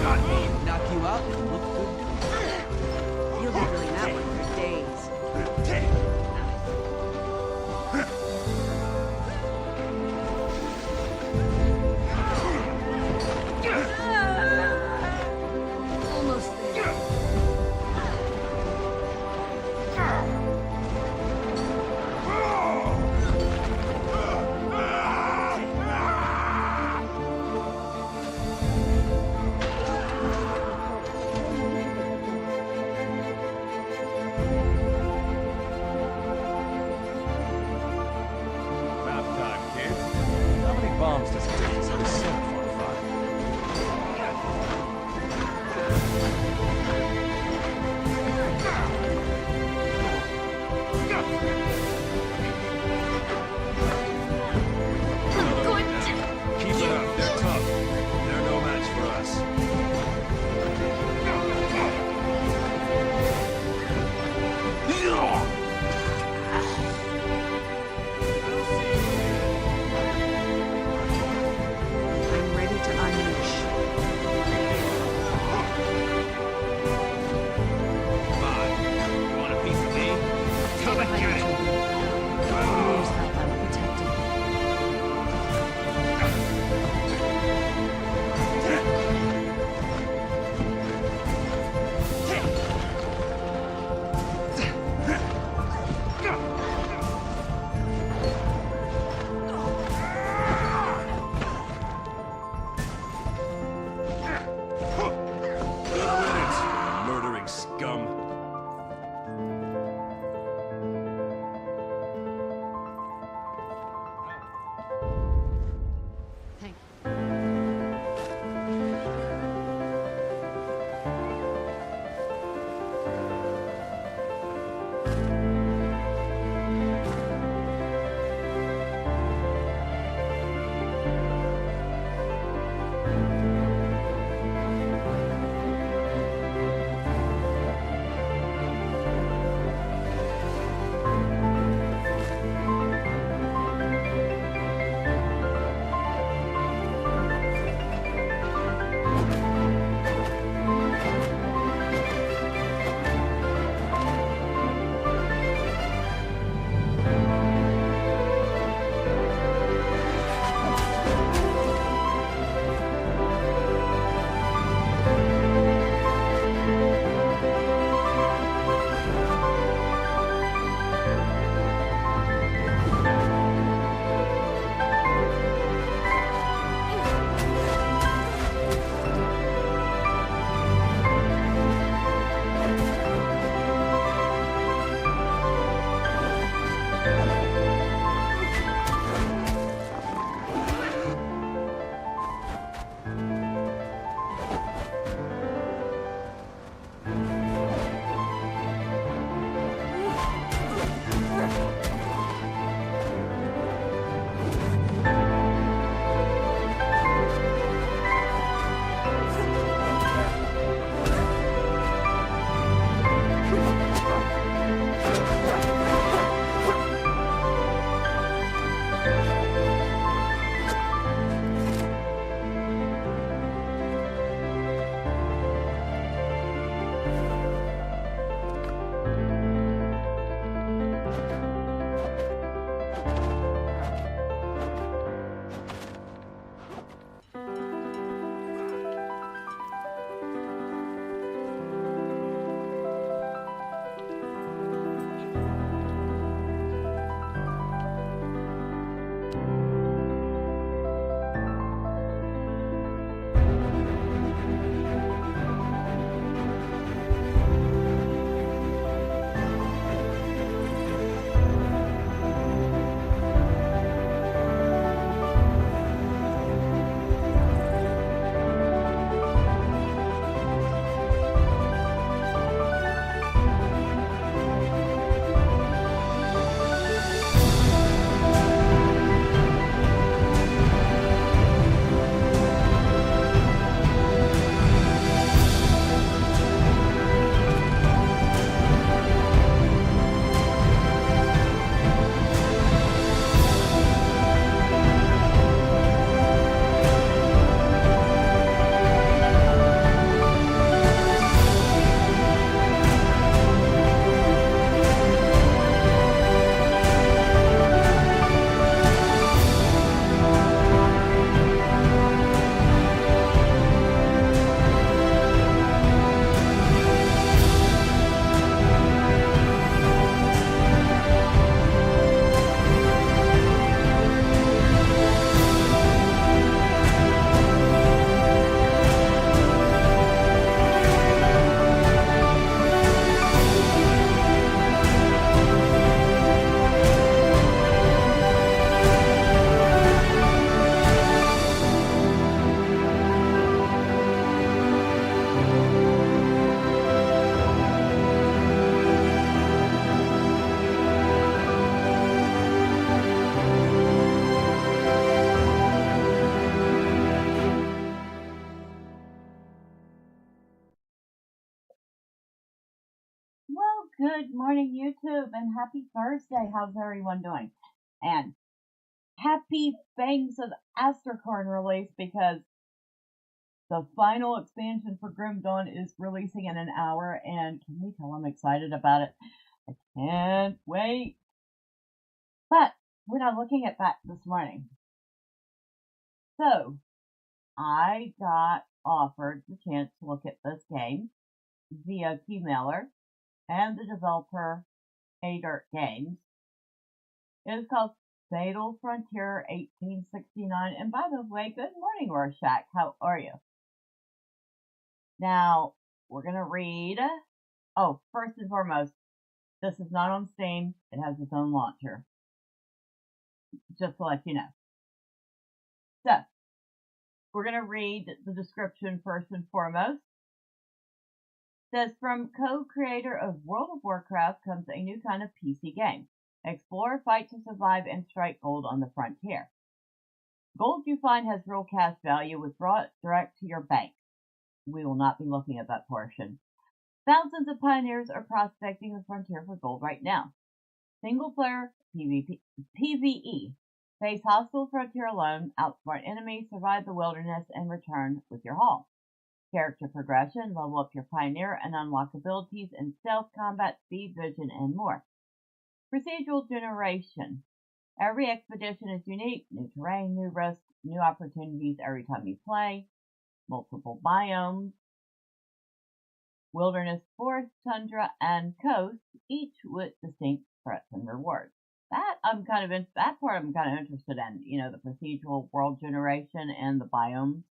Got me. Knock you out. Look good. You'll be doing that one for days. Almost there. Good morning, YouTube, and happy Thursday. How's everyone doing? And happy Fangs of Astracorn release because the final expansion for Grim Dawn is releasing in an hour, and can we tell I'm excited about it? I can't wait. But we're not looking at that this morning. So, I got offered the chance to look at this game via Keymailer and the developer Paydirt Games. It is called Fatal Frontier 1869. And by the way, good morning, Rorschach. How are you? Now, we're going to read. Oh, first and foremost, this is not on Steam. It has its own launcher. Just to let you know. So, we're going to read the description first and foremost. It says, from co-creator of World of Warcraft comes a new kind of PC game. Explore, fight to survive, and strike gold on the frontier. Gold you find has real cash value. Withdraw it direct to your bank. We will not be looking at that portion. Thousands of pioneers are prospecting the frontier for gold right now. Single-player PvE. Face hostile frontier alone, outsmart enemies, survive the wilderness, and return with your haul. Character progression, level up your pioneer, and unlock abilities in stealth, combat, speed, vision, and more. Procedural generation. Every expedition is unique. New terrain, new risks, new opportunities every time you play. Multiple biomes. Wilderness, forest, tundra, and coast, each with distinct threats and rewards. That part I'm kind of interested in. You know, the procedural world generation and the biomes.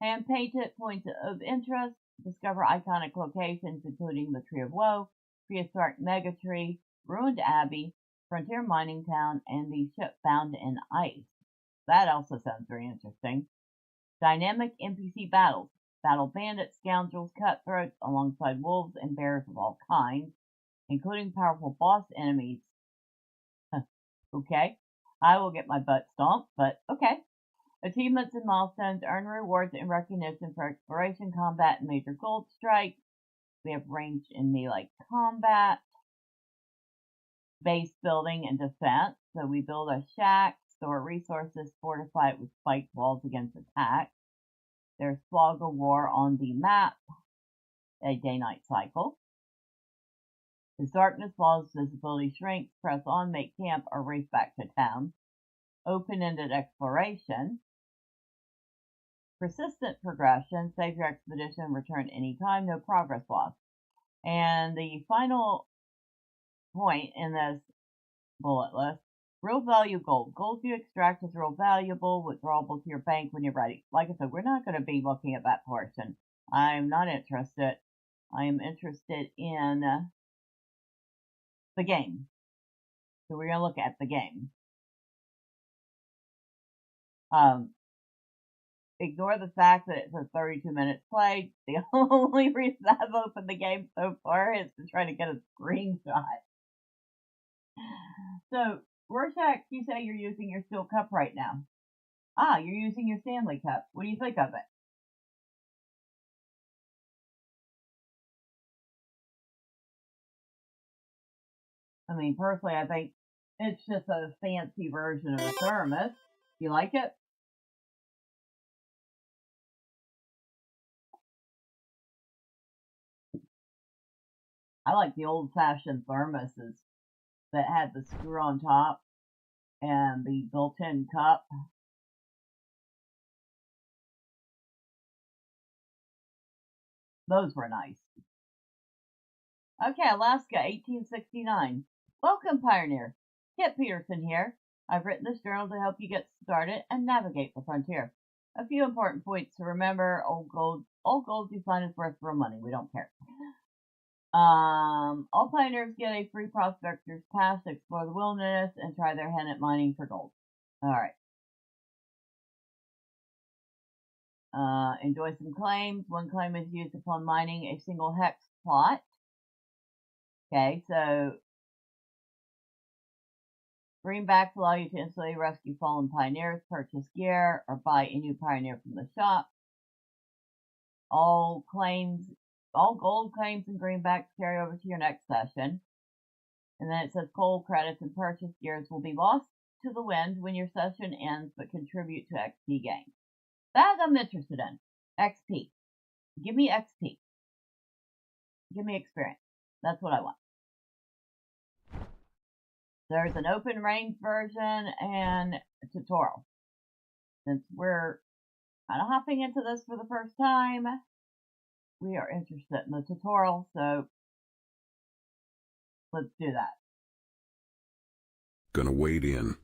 Hand-painted points of interest. Discover iconic locations, including the Tree of Woe, prehistoric megatree, ruined abbey, frontier mining town, and the ship found in ice. That also sounds very interesting. Dynamic NPC battles. Battle bandits, scoundrels, cutthroats, alongside wolves and bears of all kinds, including powerful boss enemies. Okay, I will get my butt stomped, but okay. Achievements and milestones earn rewards and recognition for exploration, combat, and major gold strikes. We have ranged and melee combat. Base building and defense. So we build a shack, store resources, fortify it with spiked walls against attack. There's fog of war on the map, a day-night cycle. As darkness falls, visibility shrinks, press on, make camp, or race back to town. Open-ended exploration. Persistent progression, save your expedition, return anytime, no progress lost. And the final point in this bullet list, real value gold. Gold you extract is real valuable, withdrawable to your bank when you're ready. Like I said, we're not going to be looking at that portion. I'm not interested. I am interested in the game. So we're going to look at the game. Ignore the fact that it says 32 minutes played. The only reason I've opened the game so far is to try to get a screenshot. So, Rorschach, you say you're using your steel cup right now. Ah, you're using your Stanley cup. What do you think of it? I mean, personally, I think it's just a fancy version of a thermos. You like it? I like the old-fashioned thermoses that had the screw on top and the built-in cup. Those were nice. Okay, Alaska, 1869. Welcome, Pioneer. Kit Peterson here. I've written this journal to help you get started and navigate the frontier. A few important points to remember. All gold you find is worth real money. We don't care. All pioneers get a free prospector's pass to explore the wilderness and try their hand at mining for gold. Alright. Enjoy some claims. One claim is used upon mining a single hex plot. Okay, so greenbacks allow you to instantly rescue fallen pioneers, purchase gear, or buy a new pioneer from the shop. All claims all gold claims and greenbacks carry over to your next session. And then it says gold credits and purchase gears will be lost to the wind when your session ends, but contribute to XP gains. That I'm interested in. XP. Give me XP. Give me experience. That's what I want. There's an open range version and a tutorial. Since we're kind of hopping into this for the first time, we are interested in the tutorial, so let's do that. Gonna wade in.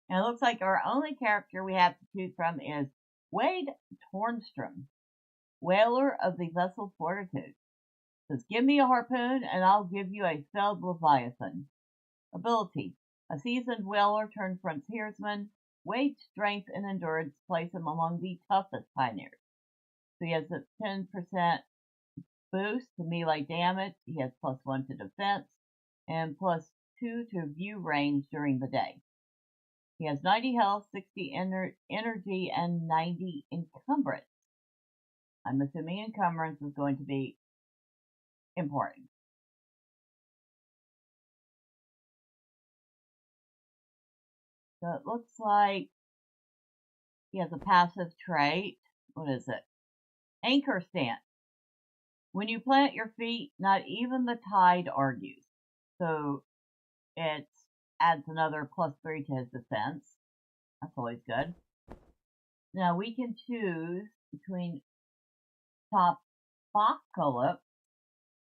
And it looks like our only character we have to choose from is Wade Tornstrom, Whaler of the Vessel Fortitude. Says, give me a harpoon and I'll give you a felled leviathan. Ability. A seasoned whaler turned frontiersman. Wade's strength and endurance place him among the toughest pioneers. So he has a 10% boost to melee damage. He has +1 to defense and +2 to view range during the day. He has 90 health, 60 energy, and 90 encumbrance. I'm assuming encumbrance is going to be important. So it looks like he has a passive trait. What is it? Anchor stance. When you plant your feet, not even the tide argues. So it adds another +3 to his defense. That's always good. Now we can choose between top apocalypse.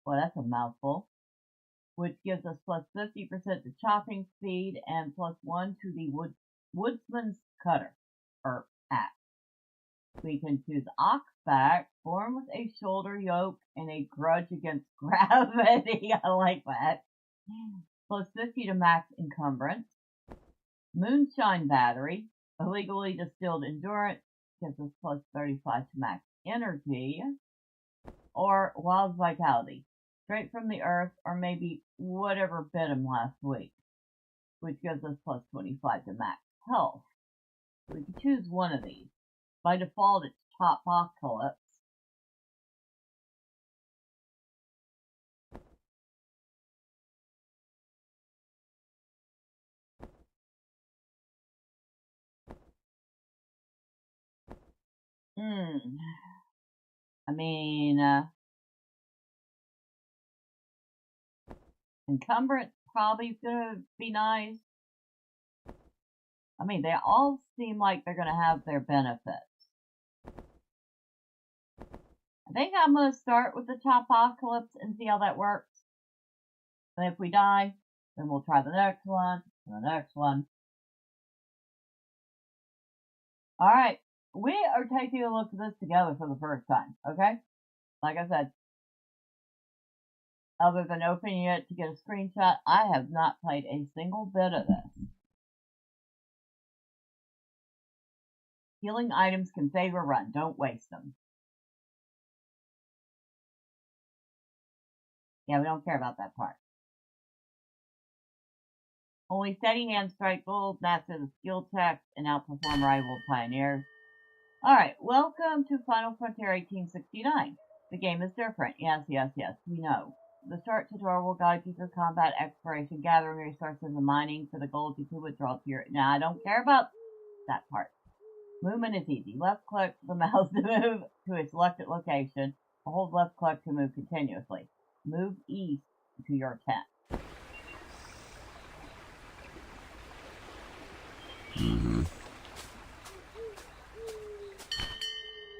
Well, that's a mouthful. Which gives us +50% to chopping speed and +1 to the woodsman's cutter or axe. We can choose oxback, born with a shoulder yoke and a grudge against gravity. I like that. +50 to max encumbrance. Moonshine battery, illegally distilled endurance, gives us +35 to max energy. Or wild vitality, straight from the earth, or maybe whatever bit him last week, which gives us +25 to max health. We can choose one of these. By default, it's top apocalypse. I mean, encumbrance probably gonna be nice. I mean, they all seem like they're gonna have their benefits. I think I'm gonna start with the top apocalypse and see how that works. And if we die, then we'll try the next one, and the next one. Alright, we are taking a look at this together for the first time, okay? Like I said, other than opening it to get a screenshot, I have not played a single bit of this. Healing items can save or run. Don't waste them. Yeah, we don't care about that part. Only steady hand strike gold, master the skill checks, and outperform rival pioneers. Alright, welcome to Final Frontier 1869. The game is different. Yes, we know. The short tutorial will guide you through combat, exploration, gathering resources, and mining for the gold you can withdraw to your... Now, I don't care about that part. Movement is easy. Left click the mouse to move to a selected location. Hold left click to move continuously. Move east to your tent.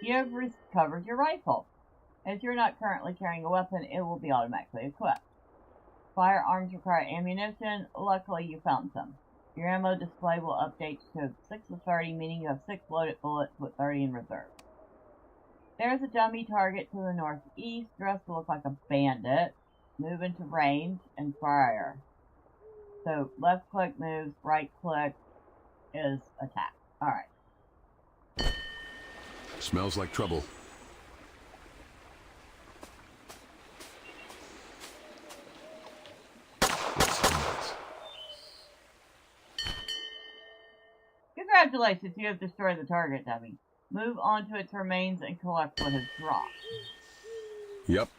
You have recovered your rifle. As you're not currently carrying a weapon, it will be automatically equipped. Firearms require ammunition. Luckily, you found some. Your ammo display will update to 6 of 30, meaning you have 6 loaded bullets with 30 in reserve. There's a dummy target to the northeast, dressed to look like a bandit. Move into range and fire. So left click moves, right click is attack. Alright. Smells like trouble. Congratulations, you have destroyed the target, dummy. Move onto its remains and collect what has dropped. Yep.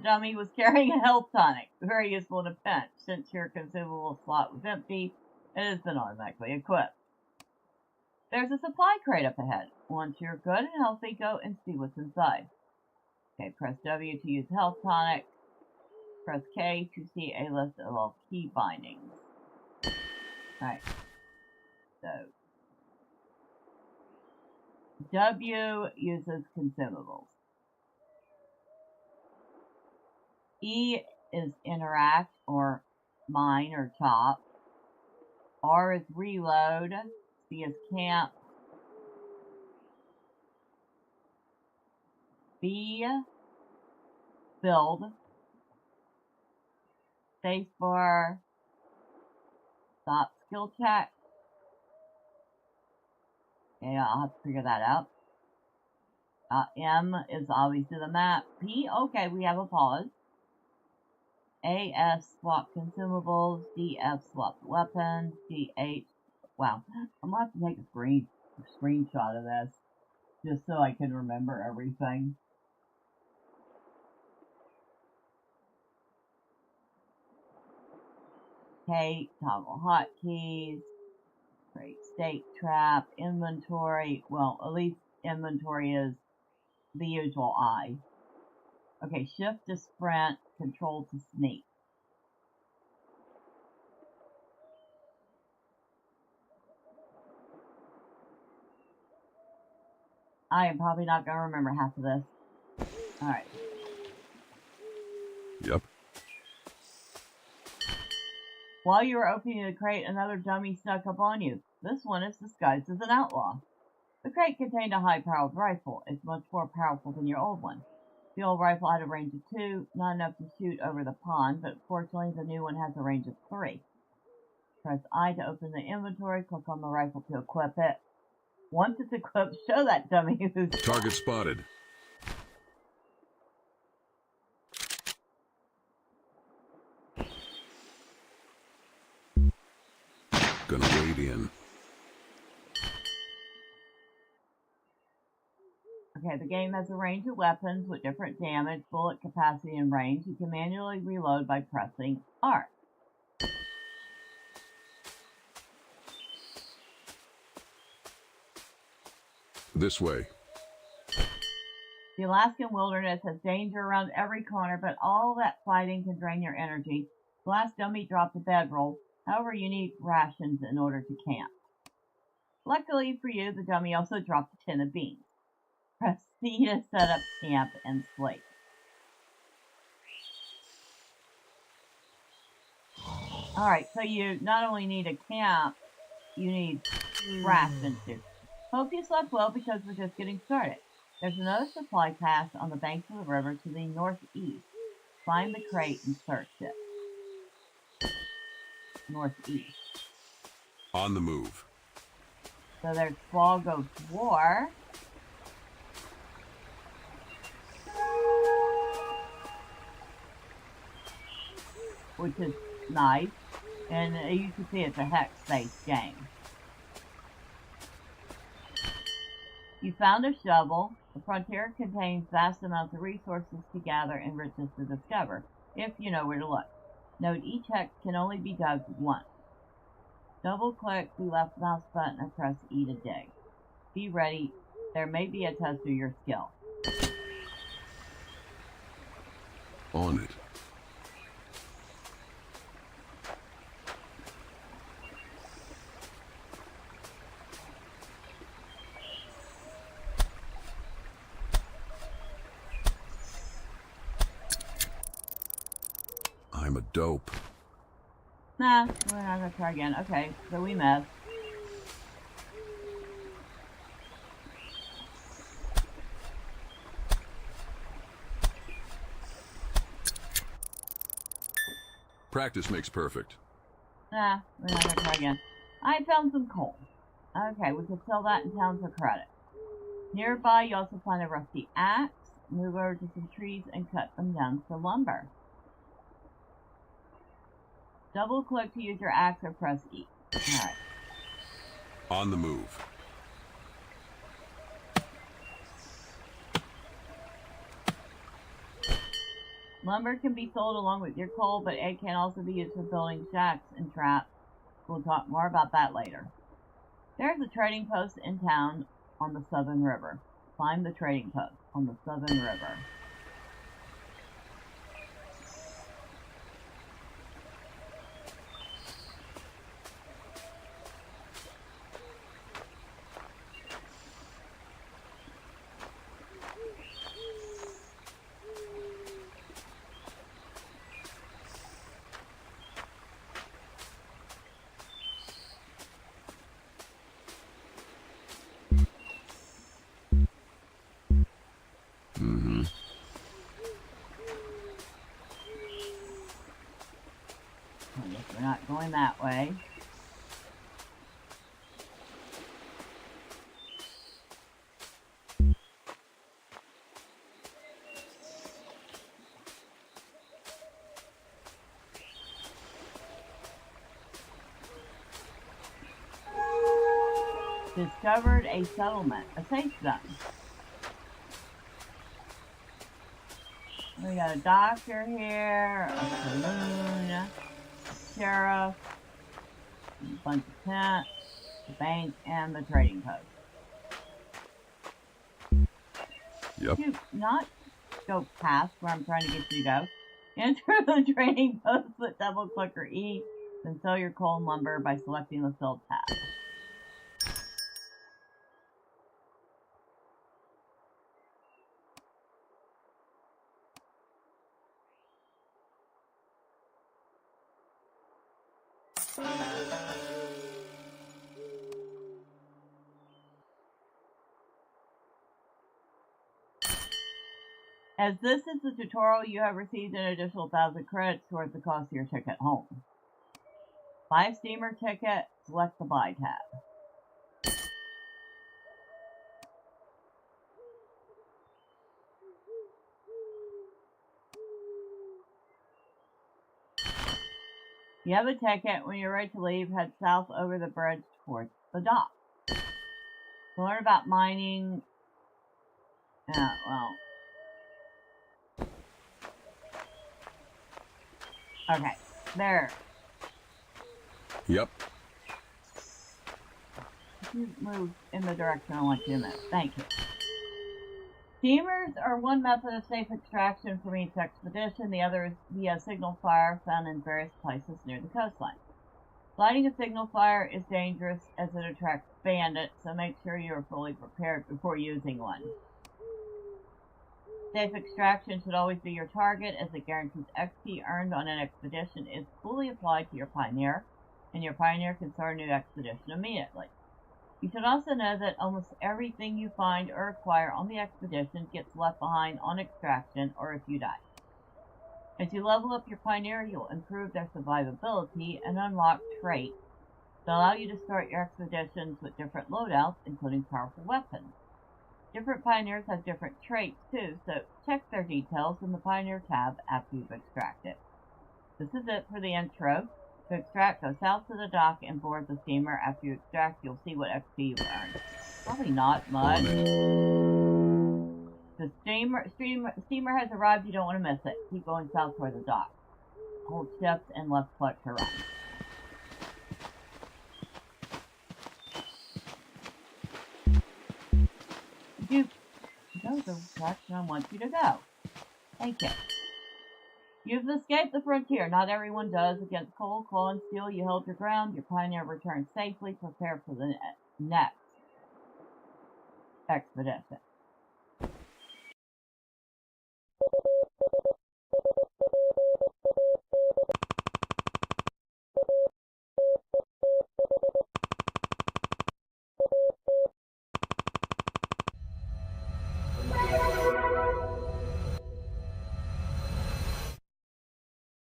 Dummy was carrying a health tonic, very useful in a pinch. Since your consumable slot was empty, it has been automatically equipped. There's a supply crate up ahead. Once you're good and healthy, go and see what's inside. Okay, press W to use health tonic. Press K to see a list of all key bindings. Alright. So, W uses consumables. E is interact or mine or chop. R is reload. C is camp. B, build. Spacebar. Stop skill check. Okay, I'll have to figure that out. M is obviously the map. P, okay, we have a pause. A, S, swap consumables. D, F, swap weapons. G, H, wow. I'm gonna have to take a screenshot of this just so I can remember everything. K, toggle hotkeys. Create state trap. Inventory. Well, at least inventory is the usual I. Okay, shift to sprint. Control to sneak. I am probably not going to remember half of this. Alright. Yep. While you were opening the crate, another dummy snuck up on you. This one is disguised as an outlaw. The crate contained a high-powered rifle. It's much more powerful than your old one. The old rifle had a range of 2, not enough to shoot over the pond, but fortunately the new one has a range of 3. Press I to open the inventory, click on the rifle to equip it. Once it's equipped, show that dummy who's... Target spotted. Gonna wade in. Okay, the game has a range of weapons with different damage, bullet capacity, and range. You can manually reload by pressing R. This way. The Alaskan wilderness has danger around every corner, but all that fighting can drain your energy. The last dummy dropped a bedroll. However, you need rations in order to camp. Luckily for you, the dummy also dropped a tin of beans. Press C to set up camp and sleep. Alright, so you not only need a camp, you need rations too. Hope you slept well because we're just getting started. There's another supply pass on the banks of the river to the northeast. Find the crate and search it. Northeast. On the move. So there's Fog of War. Which is nice. And you can see it's a hex-based game. You found a shovel. The frontier contains vast amounts of resources to gather and riches to discover, if you know where to look. Note each hex can only be dug once. Double-click the left mouse button and press E to dig. Be ready. There may be a test of your skill. On it. I'm a dope. Nah, we're not gonna try again. Okay, so we missed. Practice makes perfect. Nah, we're not gonna try again. I found some coal. Okay, we could sell that in town for credit. Nearby, you also find a rusty axe. Move over to some trees and cut them down for lumber. Double click to use your axe or press E. Alright. On the move. Lumber can be sold along with your coal, but it can also be used for building shacks and traps. We'll talk more about that later. There's a trading post in town on the Southern River. Find the trading post on the Southern River. I guess we're not going that way. Discovered a settlement, a safe zone. We got a doctor here, a saloon, a sheriff, a bunch of tents, the bank, and the trading post. Yep. Do not go past where I'm trying to get you to go. Enter the trading post with double click or E, then sell your coal and lumber by selecting the sell tab. As this is the tutorial, you have received an additional 1,000 credits towards the cost of your ticket home. Buy a steamer ticket, select the buy tab. You have a ticket. When you're ready to leave, head south over the bridge towards the dock. To learn about mining, okay, there. Yep. You move in the direction I want you to move. Thank you. Steamers are one method of safe extraction from each expedition. The other is via signal fire found in various places near the coastline. Lighting a signal fire is dangerous as it attracts bandits, so make sure you are fully prepared before using one. Safe extraction should always be your target, as it guarantees XP earned on an expedition is fully applied to your pioneer, and your pioneer can start a new expedition immediately. You should also know that almost everything you find or acquire on the expedition gets left behind on extraction or if you die. As you level up your pioneer, you'll improve their survivability and unlock traits that allow you to start your expeditions with different loadouts, including powerful weapons. Different pioneers have different traits too, so check their details in the Pioneer tab after you've extracted. This is it for the intro. To extract, go south to the dock and board the steamer. After you extract, you'll see what XP you've earned. Probably not much. The steamer has arrived. You don't want to miss it. Keep going south toward the dock. Hold shift and left click to run. You go the direction I want you to go. Thank you. You've escaped the frontier. Not everyone does. Against coal, claw, and steel, you held your ground. Your pioneer returned safely. Prepare for the next expedition.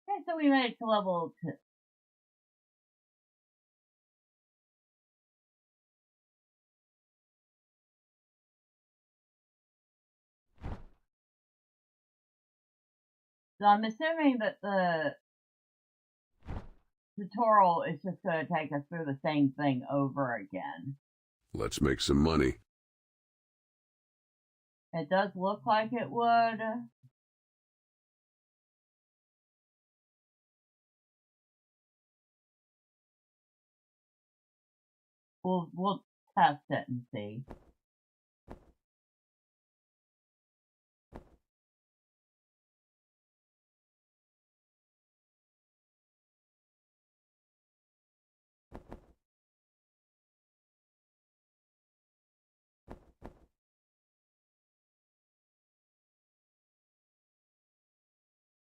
Okay, so we made it to level 2. So I'm assuming that the tutorial is just going to take us through the same thing over again. Let's make some money. It does look like it would. We'll test it and see.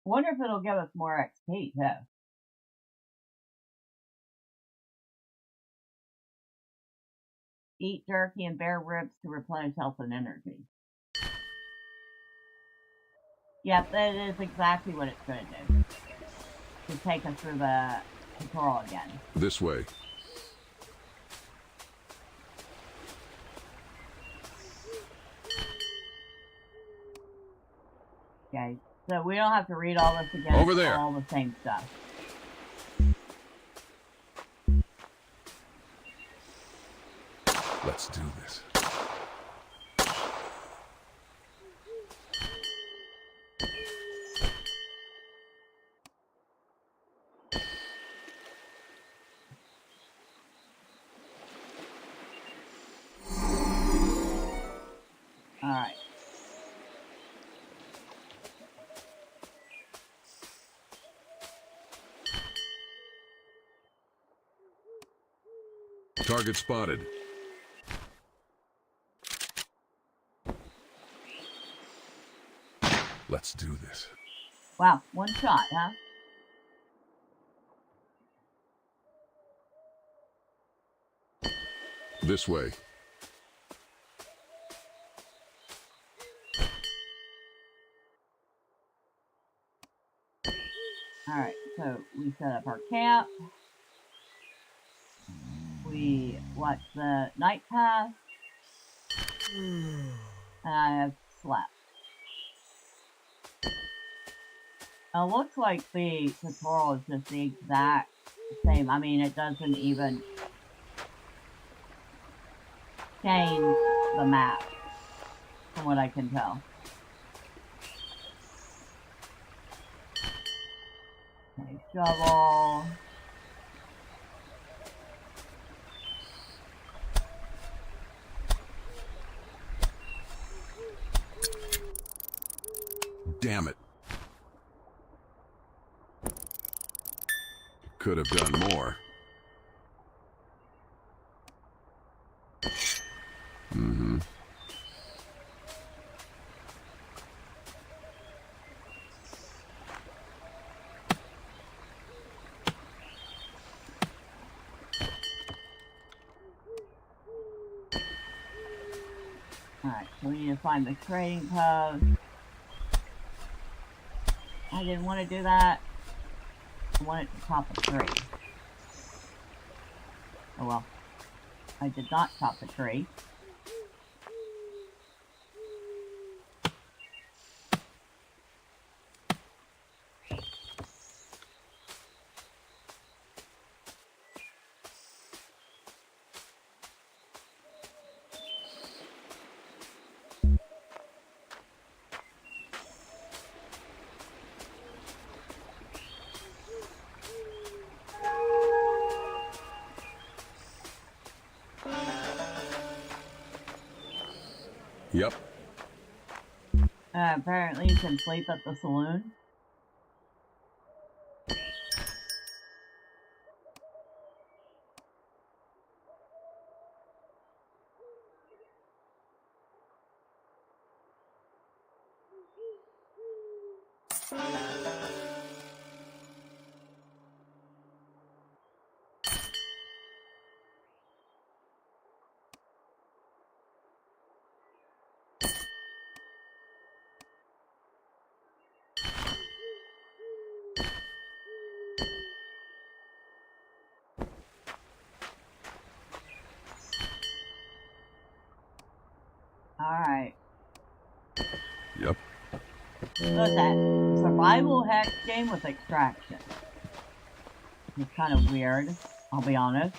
Wonder if it'll give us more XP too. Eat jerky and bear ribs to replenish health and energy. Yep, that is exactly what it's going to do. To take us through the tutorial again. This way. Okay, so we don't have to read all this again. Over there. It's all the same stuff. Let's do this. Alright. Target spotted. Let's do this. Wow, one shot, huh? This way. Alright, so we set up our camp. We watch the night pass. And I have slept. Now, it looks like the tutorial is just the exact same. I mean, it doesn't even change the map, from what I can tell. Okay, shovel. Damn it. Could have done more. Mm-hmm. Alright, so we need to find the trading post. I didn't want to do that. I wanted to chop a tree. Oh well. I did not chop the tree. Yep. Apparently you can sleep at the saloon. Alright. Yep. So that survival hex game with extraction. It's kind of weird, I'll be honest.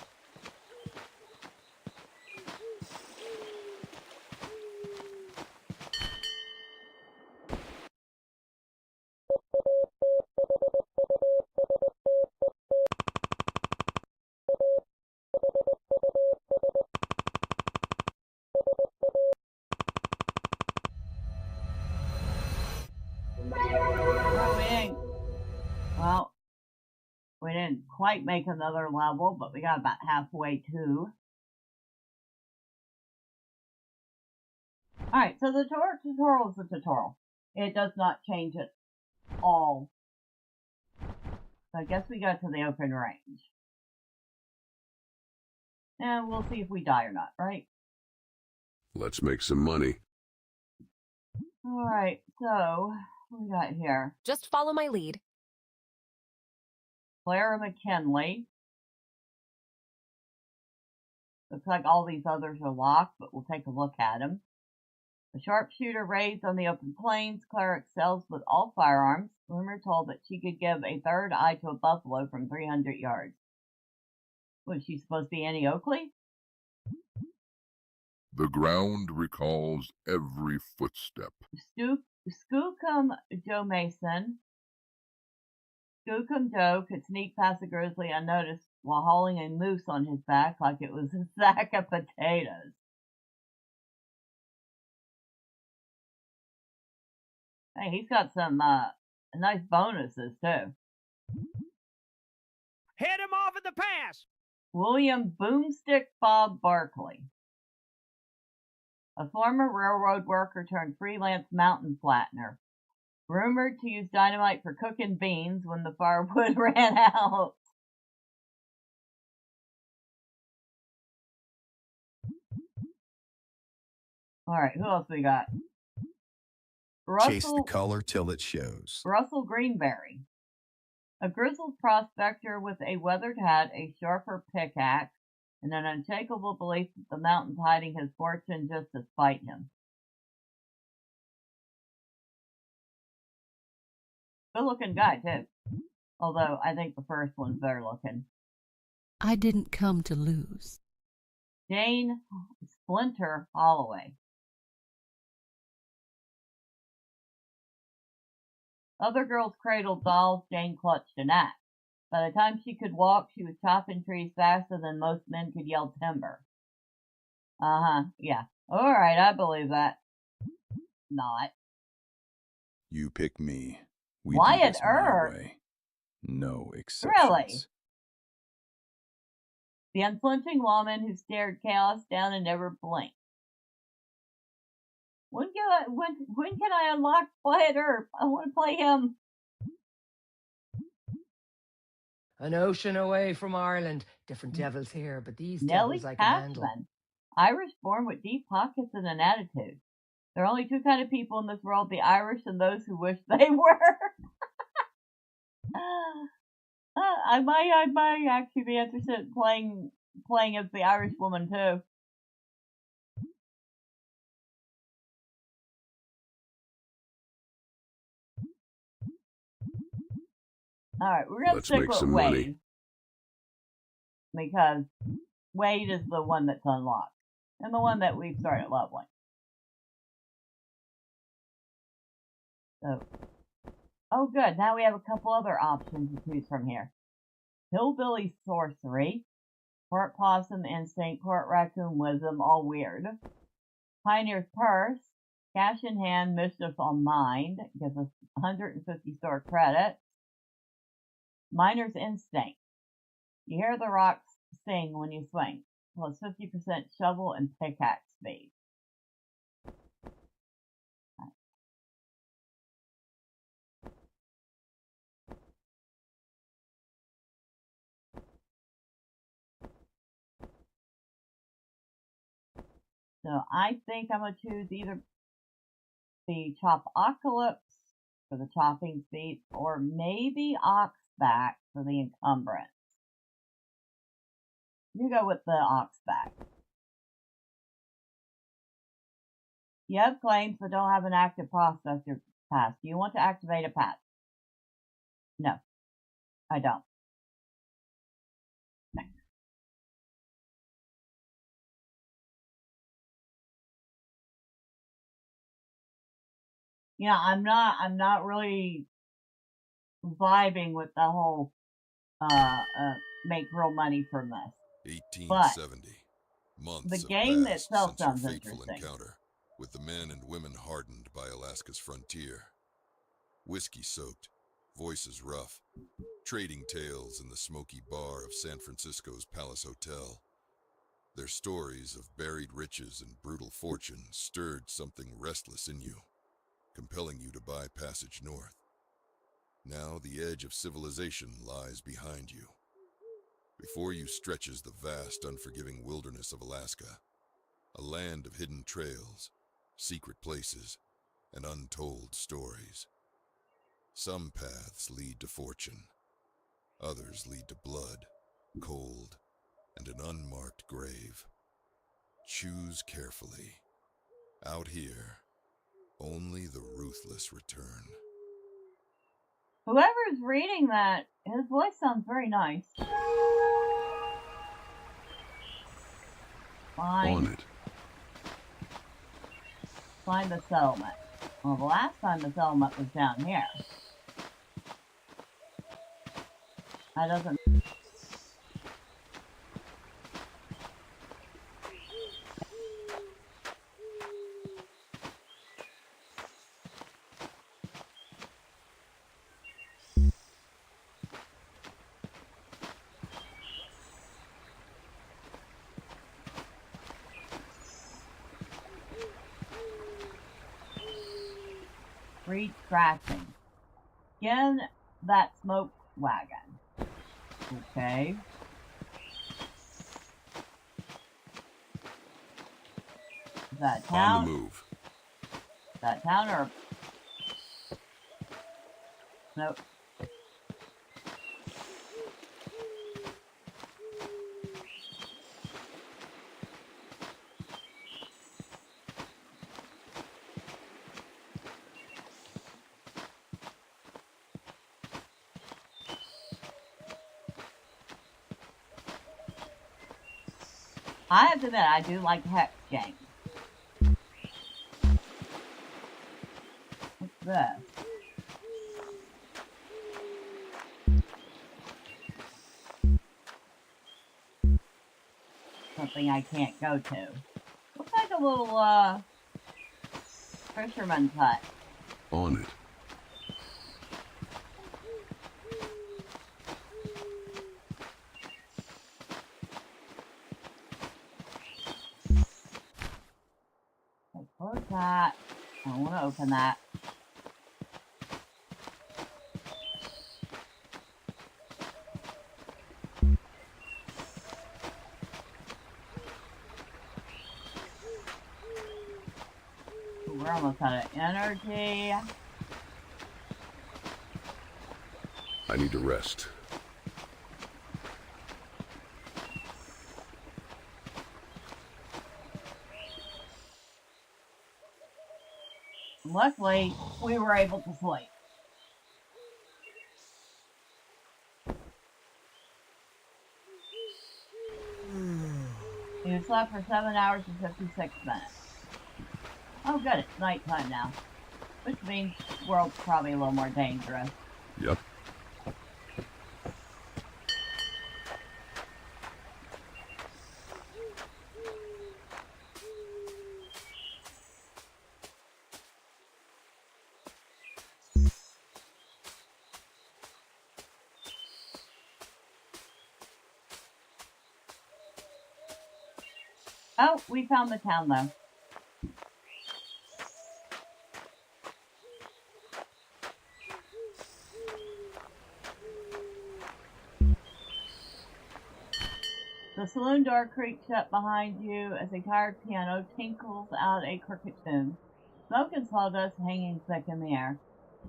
quite make another level, but we got about halfway to. Alright, so the tutorial is a tutorial. It does not change at all. So I guess we go to the open range. And we'll see if we die or not, right? Let's make some money. Alright, so what we got here? Just follow my lead. Clara McKinley. Looks like all these others are locked, but we'll take a look at them. The sharpshooter raids on the open plains. Clara excels with all firearms. Rumor told that she could give a third eye to a buffalo from 300 yards. Was she supposed to be Annie Oakley? The ground recalls every footstep. Skookum Joe Mason. Skookum Joe could sneak past a grizzly unnoticed while hauling a moose on his back like it was a sack of potatoes. Hey, he's got some nice bonuses too. Head him off at the pass! William Boomstick Bob Barkley. A former railroad worker turned freelance mountain flattener. Rumored to use dynamite for cooking beans when the firewood ran out. Alright, who else we got? Chase the color till it shows. Russell Greenberry. A grizzled prospector with a weathered hat, a sharper pickaxe, and an unshakable belief that the mountain's hiding his fortune just to spite him. Good looking guy, too. Although, I think the first one's better looking. I didn't come to lose. Jane Splinter Holloway. Other girls cradled dolls, Jane clutched an axe. By the time she could walk, she was chopping trees faster than most men could yell timber. Yeah. Alright, I believe that. Not. You pick me. We Wyatt do this my Earp. way. No exceptions. Really? The unflinching woman who stared chaos down and never blinked. When can I unlock Wyatt Earp? I want to play him. An ocean away from Ireland. Different devils here, but these Nellie devils I can handle. Passman. Irish born with deep pockets and an attitude. There are only two kind of people in this world, the Irish and those who wish they were. I might actually be interested in playing as the Irish woman too. Alright, we're gonna stick with Wade. Because Wade is the one that's unlocked. And the one that we've started leveling. So, oh good, now we have a couple other options to choose from here. Hillbilly Sorcery, Court Possum Instinct, Court Raccoon Wisdom, all weird. Pioneer's Purse, Cash in Hand, Mischief on Mind, gives us 150 store credits. Miner's Instinct, you hear the rocks sing when you swing, plus 50% shovel and pickaxe speed. So I think I'm going to choose either the Chopocalypse for the chopping speed, or maybe Oxback for the encumbrance. You go with the Oxback. You have claims but don't have an active prospector pass. Do you want to activate a pass? No, I don't. Yeah, I'm not really vibing with the whole make real money from this. 1870. Months the have game passed itself since your sounds fateful interesting. encounter with the men and women hardened by Alaska's frontier. Whiskey-soaked, voices rough, trading tales in the smoky bar of San Francisco's Palace Hotel. Their stories of buried riches and brutal fortune stirred something restless in you, compelling you to buy passage north. Now the edge of civilization lies behind you. Before you stretches the vast, unforgiving wilderness of Alaska, a land of hidden trails, secret places, and untold stories. Some paths lead to fortune. Others lead to blood, cold, and an unmarked grave. Choose carefully. Out here, only the ruthless return. Whoever's reading that, his voice sounds very nice. On it. Find the settlement. Well, the last time the settlement was down here. That doesn't... Read scratching. Again, that smoke wagon. Okay. Is that town? On the move. Is that town or... Nope. I have to admit, I do like hex games. What's this? Something I can't go to. Looks like a little, fisherman's hut. On it. Close that. I don't want to open that. We're almost out of energy. I need to rest. Luckily, we were able to sleep. You slept for 7 hours and 56 minutes. Oh good, it's nighttime now. Which means the world's probably a little more dangerous. Yep. Oh, we found the town though. The saloon door creaks shut behind you as a tired piano tinkles out a crooked tune. Smoke and sawdust hanging thick in the air.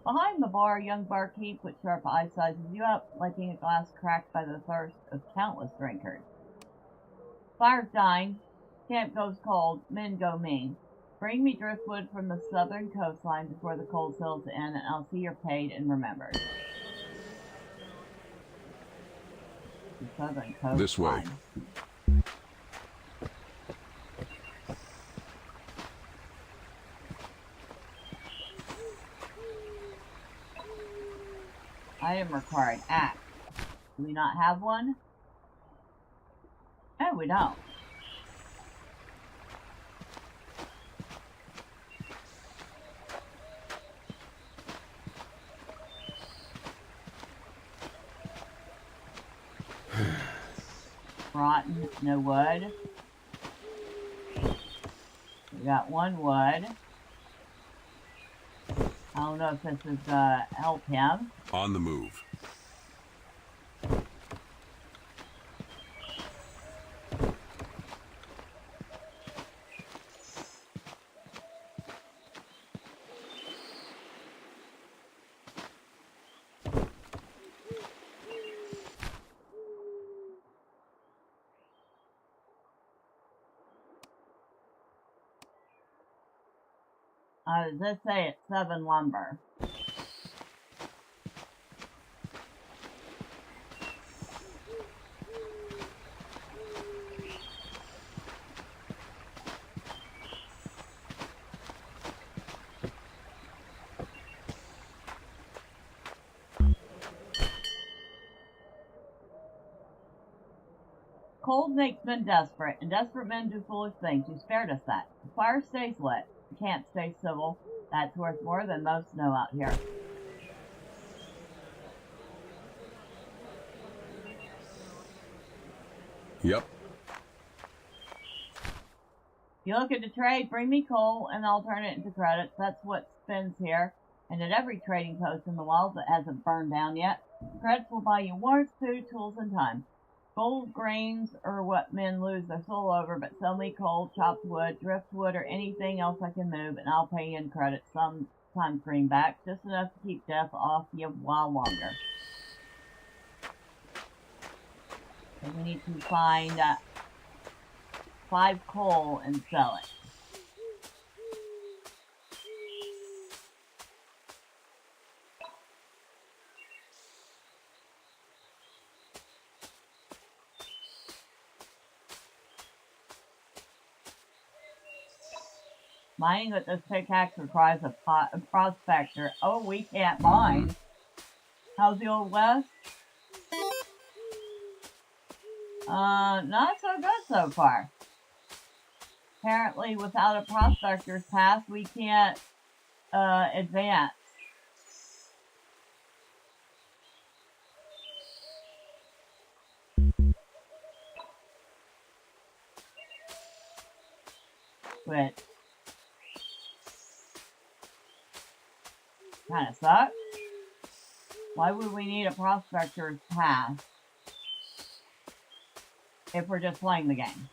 Behind the bar, a young barkeep with sharp eyes sizes you up, liking a glass cracked by the thirst of countless drinkers. Fire's dying. Camp goes cold. Men go mean. Bring me driftwood from the southern coastline before the cold settles in, and I'll see you're paid and remembered. The southern coastline. This way. Item required. Axe. Do we not have one? No, we don't. rotten, no wood. We got 1 wood. I don't know if this is help him. On the move. Does this say it's 7 lumber? Cold makes men desperate, and desperate men do foolish things. You spared us that. The fire stays lit. You can't stay civil. That's worth more than most know out here. Yep. If you look at the trade, bring me coal, and I'll turn it into credits. That's what spends here, and at every trading post in the wild that hasn't burned down yet. Credits will buy you warmth, food, tools, and time. Gold grains are what men lose their soul over, but sell me coal, chopped wood, driftwood, or anything else I can move, and I'll pay you in credits, sometimes greenback, just enough to keep death off you a while longer. So we need to find 5 coal and sell it. Mining with this pickaxe requires a prospector. Oh, we can't mine. How's the Old West? Not so good so far. Apparently, without a prospector's pass, we can't advance. Which kind of sucks. Why would we need a prospector's pass if we're just playing the game?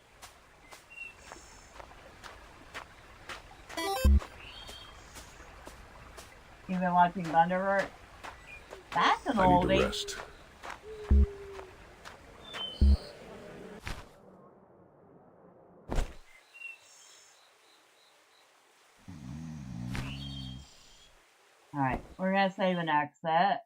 You've been watching Thunderbird? That's an oldie. I need to rest. Alright, we're gonna save an exit.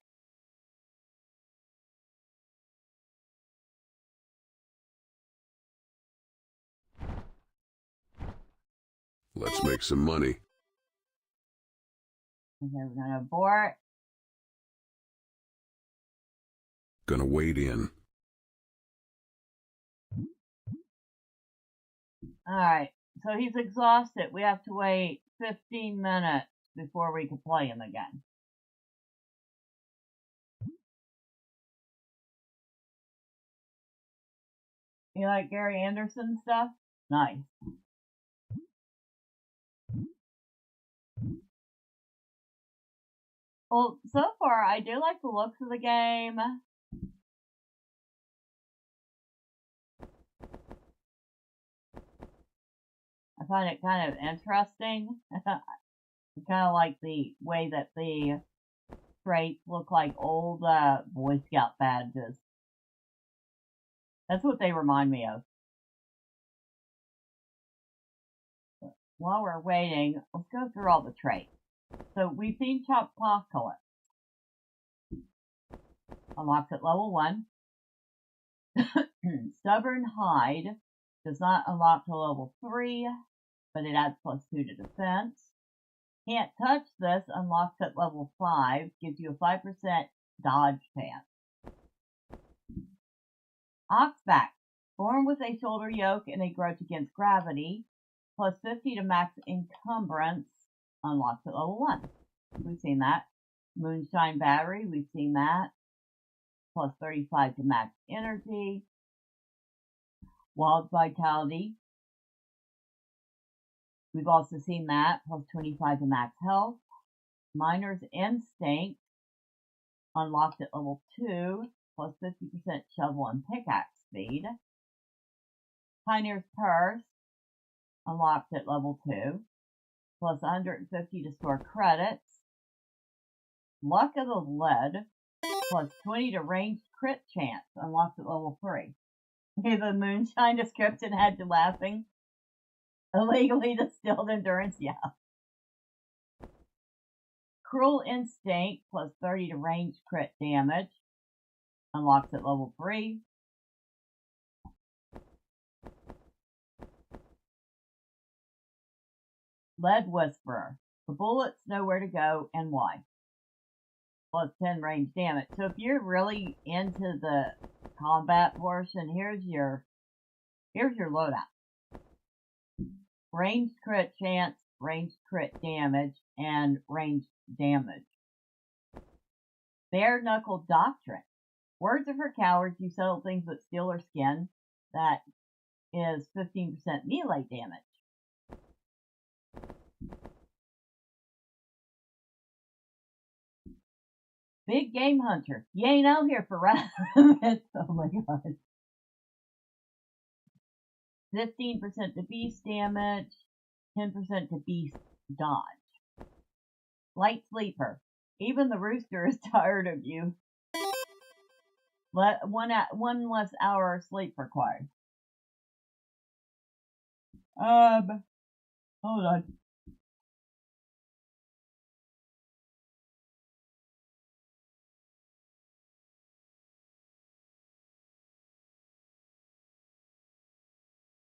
Let's make some money. Okay, we're gonna abort. Gonna wade in. Alright, so he's exhausted. We have to wait 15 minutes before we can play him again. You like Gary Anderson stuff? Nice. Well, so far, I do like the looks of the game. I find it kind of interesting. I kind of like the way that the traits look like old Boy Scout badges. That's what they remind me of. While we're waiting, let's go through all the traits. So we've seen Chopped Cloth Color. Unlocks at level 1. Stubborn Hide does not unlock till level 3, but it adds +2 to defense. Can't Touch This unlocks at level 5, gives you a 5% dodge chance. Oxback, born with a shoulder yoke and a grudge against gravity, +50 to max encumbrance, unlocks at level 1. We've seen that. Moonshine Battery, we've seen that. +35 to max energy. Wild Vitality. We've also seen that, plus 25 to max health. Miner's Instinct, unlocked at level 2, plus 50% shovel and pickaxe speed. Pioneer's Purse, unlocked at level 2, plus 150 to store credits. Luck of the Lead, plus 20 to ranged crit chance, unlocked at level 3. Okay, the moonshine description had you laughing. Illegally distilled endurance, yeah. Cruel Instinct, plus 30 to ranged crit damage, unlocks at level 3. Lead Whisperer, the bullets know where to go and why. Plus 10 range damage. So if you're really into the combat portion, here's your loadout. Ranged crit chance, ranged crit damage, and ranged damage. Bare Knuckle Doctrine. Words are for cowards. You settle things with steel or skin. That is 15% melee damage. Big Game Hunter. You ain't out here for rabbits. Oh my god. 15% to beast damage, 10% to beast dodge. Light Sleeper. Even the rooster is tired of you. One less hour of sleep required. Hold on.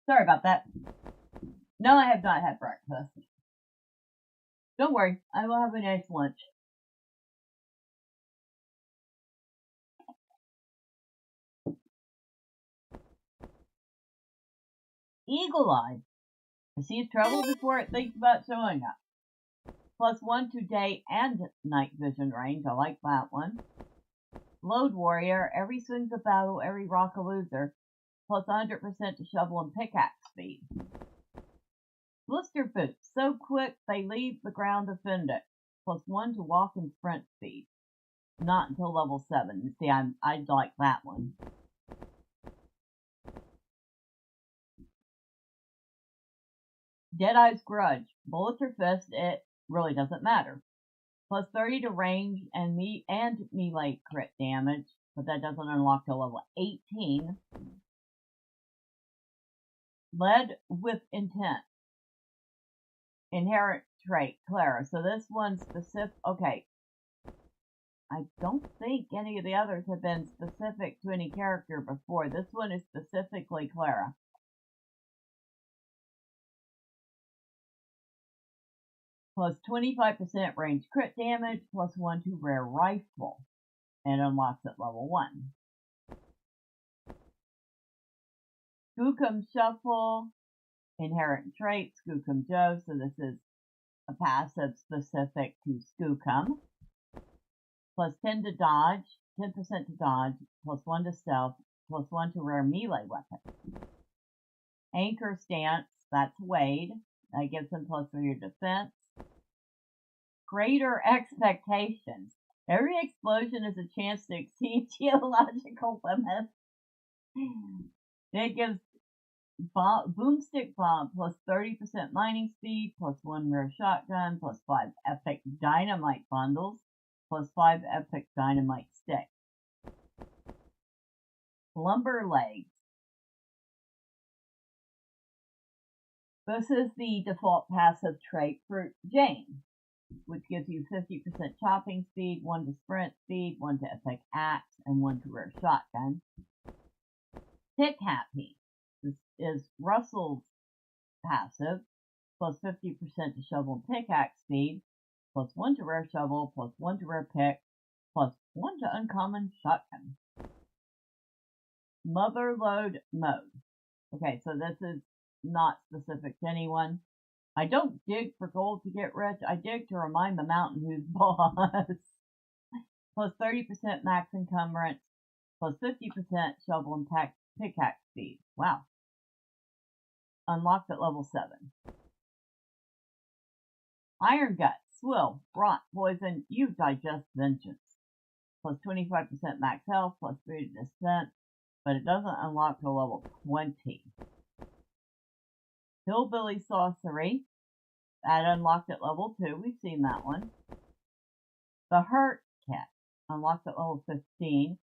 Sorry about that. No, I have not had breakfast. Don't worry, I will have a nice lunch. Eagle Eye. It sees trouble before it thinks about showing up. Plus 1 to day and night vision range. I like that one. Load Warrior. Every swing's a battle, every rock a loser. Plus 100% to shovel and pickaxe speed. Blister Boots. So quick they leave the ground offended. Plus 1 to walk and sprint speed. Not until level 7. See, I'd like that one. Deadeye's Grudge. Bullets or fists, it really doesn't matter. Plus 30 to range and melee crit damage, but that doesn't unlock till level 18. Lead with Intent. Inherent trait, Clara. So this one's specific. Okay. I don't think any of the others have been specific to any character before. This one is specifically Clara. Plus 25% range crit damage, plus 1 to rare rifle. And unlocks at level 1. Skookum Shuffle. Inherent trait, Skookum Joe. So this is a passive specific to Skookum. Plus 10 to dodge, 10% to dodge, plus 1 to stealth, plus 1 to rare melee weapon. Anchor Stance, that's Wade. That gives him plus 3 to defense. Greater Expectations. Every explosion is a chance to exceed geological limits. It gives Boomstick Bomb plus 30% mining speed, plus 1 rare shotgun, plus 5 epic dynamite bundles, plus 5 epic dynamite sticks. Lumber Legs. This is the default passive trait for Jane, which gives you 50% chopping speed, 1 to sprint speed, 1 to epic axe, and 1 to rare shotgun. Pick Happy. This is Russell's passive, plus 50% to shovel and pickaxe speed, plus 1 to rare shovel, plus 1 to rare pick, plus 1 to uncommon shotgun. Motherlode Mode. Okay, so this is not specific to anyone. I don't dig for gold to get rich. I dig to remind the mountain who's boss. Plus 30% max encumbrance, plus 50% shovel and pickaxe speed. Wow. unlocked at level 7. Iron Gut, Swill, Rot, Poison, you digest vengeance. Plus 25% max health, plus 3 to descent, but it doesn't unlock till level 20. Hillbilly Sorcery, that unlocked at level 2, we've seen that one. The Hurt Cat, unlocked at level 15,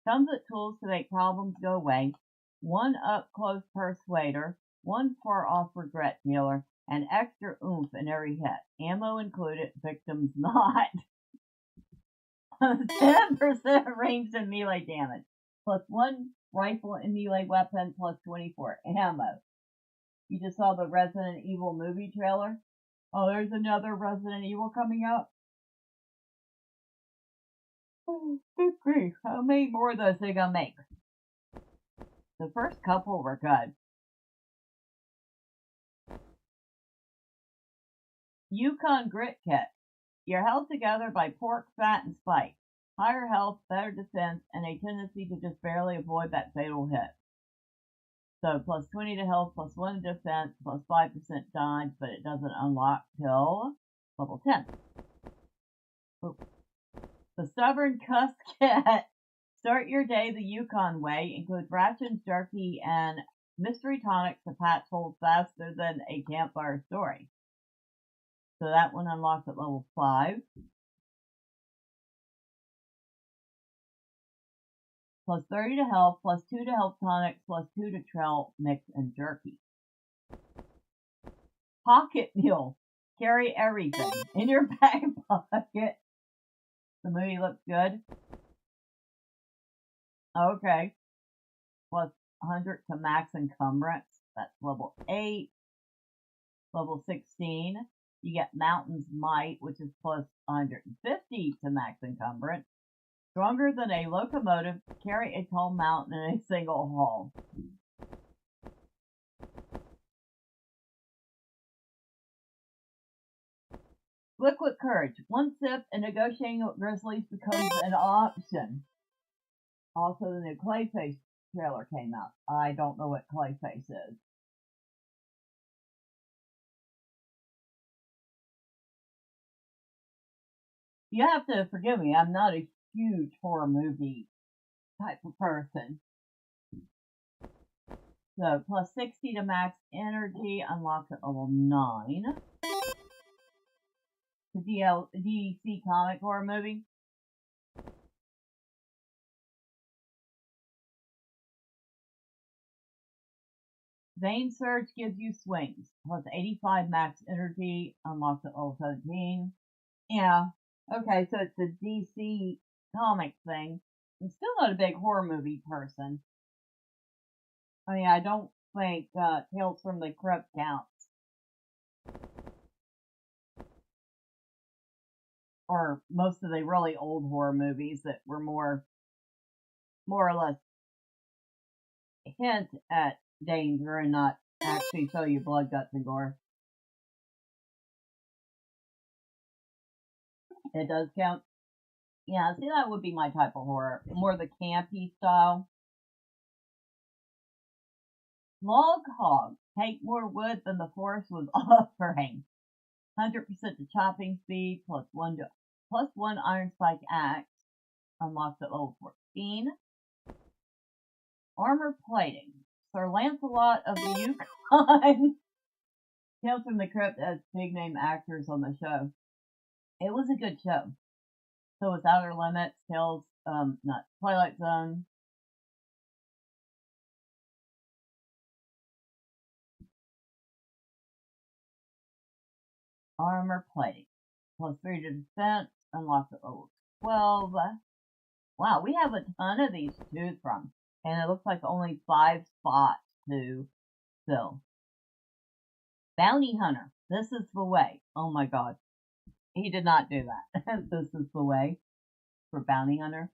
comes with tools to make problems go away, 1 up-close persuader, 1 far-off regret dealer, and extra oomph in every hit. Ammo included, victims not. 10% ranged and melee damage, plus 1 rifle and melee weapon, plus 24 ammo. You just saw the Resident Evil movie trailer. Oh, there's another Resident Evil coming out. Oh, good grief. How many more of those they gonna make? The first couple were good. Yukon Grit Kit. You're held together by pork, fat, and spike. Higher health, better defense, and a tendency to just barely avoid that fatal hit. So plus 20 to health, plus 1 to defense, plus 5% dodge, but it doesn't unlock till level 10. Oop. The Stubborn Cuss Kit. Start your day the Yukon way. Includes rations, jerky, and mystery tonics to patch holes faster than a campfire story. So that one unlocks at level 5. Plus 30 to health, plus 2 to health tonics, plus 2 to trail mix and jerky. Pocket Mule. Carry everything in your back pocket. The movie looks good. Okay. Plus 100 to max encumbrance. That's level 8. Level 16. You get Mountain's Might, which is plus 150 to max encumbrance. Stronger than a locomotive, carry a tall mountain in a single haul. Liquid Courage. 1 sip and negotiating with grizzlies becomes an option. Also, the new Clayface trailer came out. I don't know what Clayface is. You have to forgive me, I'm not a huge horror movie type of person. So, plus 60 to max energy, unlocked at level 9. The DC comic horror movie. Vein Surge gives you swings, plus 85 max energy, unlocked at level 17. Yeah, okay, so it's a DC comic thing. I'm still not a big horror movie person. I mean, I don't think Tales from the Crypt counts. Or most of the really old horror movies that were more or less hint at danger and not actually show you blood, guts, and gore. It does count. Yeah, see, that would be my type of horror. More the campy style. Log Hog. Take more wood than the forest was offering. 100% to chopping speed, plus 1 iron spike axe. Unlocked at level 14. Armor plating. Sir Lancelot of the Yukon. Tales from the Crypt as big name actors on the show. It was a good show. So was Outer Limits, Twilight Zone. Armor plating. Plus 3 to defense, unlocked at level 12. Wow, we have a ton of these to choose from. And it looks like only 5 spots to fill. Bounty Hunter. This is the way. Oh my god. He did not do that. This is the way for Bounty Hunter.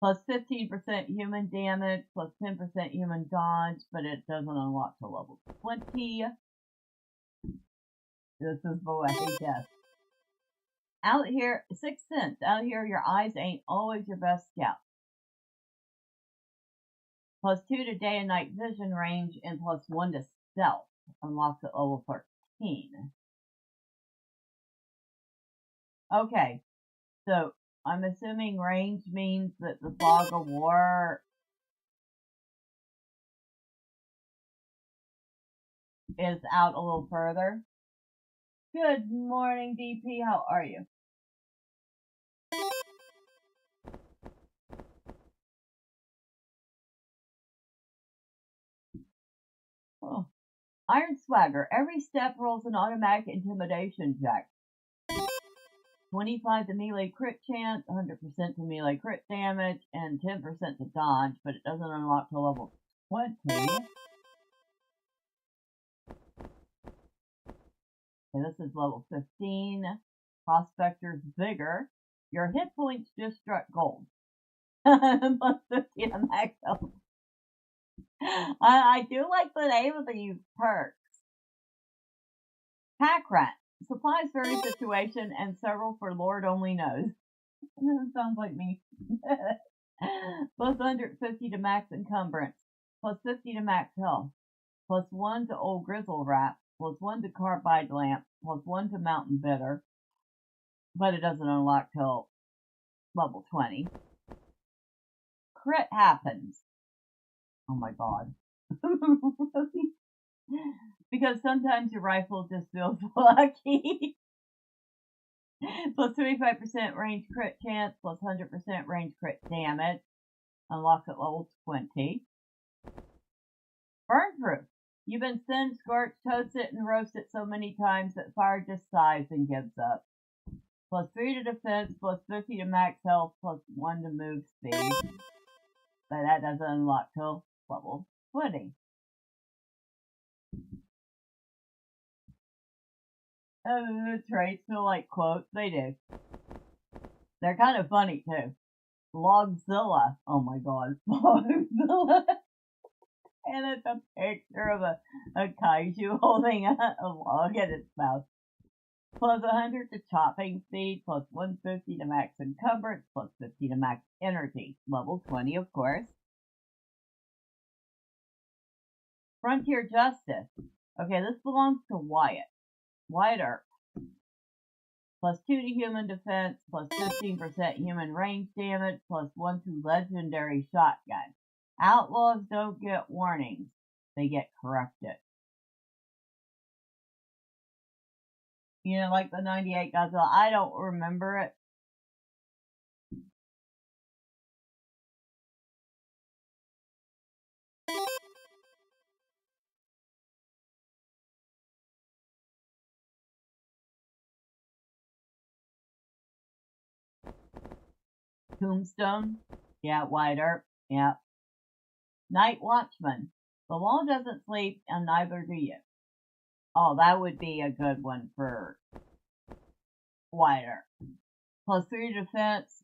Plus 15% human damage, plus 10% human dodge, but it doesn't unlock till level 20. This is the way, yes. Out here, 6th Sense. Out here, your eyes ain't always your best scout. +2 to day and night vision range, and +1 to stealth. Unlocks at level 13. Okay, so I'm assuming range means that the Fog of War is out a little further. Good morning, DP. How are you? Oh. Iron Swagger. Every step rolls an automatic intimidation check. 25 to melee crit chance, 100% to melee crit damage, and 10% to dodge, but it doesn't unlock till level 20. Okay, this is level 15. Prospector's Vigor. Your hit points just struck gold. Plus 50 to max health. I do like the name of these perks. Pack Rat. Supplies for every situation and several for Lord only knows. That sounds like me. Plus 150 to max encumbrance. Plus 50 to max health. Plus 1 to old grizzle wrap. Plus 1 to carbide lamp. Plus 1 to mountain bitter. But it doesn't unlock till level 20. Crit happens. Oh my god. Because sometimes your rifle just feels lucky. Plus 25% range crit chance, plus 100% range crit damage. Unlocks at level 20. Burn proof. You've been singed, scorched, toasted, and roasted so many times that fire just sighs and gives up. Plus 3 to defense, plus 50 to max health, plus 1 to move speed. But that doesn't unlock till level 20. The traits feel like quotes. They do. They're kind of funny too. Logzilla. Oh my god. Logzilla. And it's a picture of a kaiju holding a log in its mouth. Plus 100 to chopping speed, plus 150 to max encumbrance, plus 50 to max energy. Level 20, of course. Frontier Justice. Okay, this belongs to Wyatt. Wyatt Earp. Plus 2 to human defense, plus 15% human range damage, plus 1 to legendary shotgun. Outlaws don't get warnings. They get corrupted. You know, like the 98 Godzilla. I don't remember it. Tombstone. Yeah, Wyatt Earp. Yeah. Night Watchman. The law doesn't sleep, and neither do you. Oh, that would be a good one for Wyatt Earp. Plus 3 defense.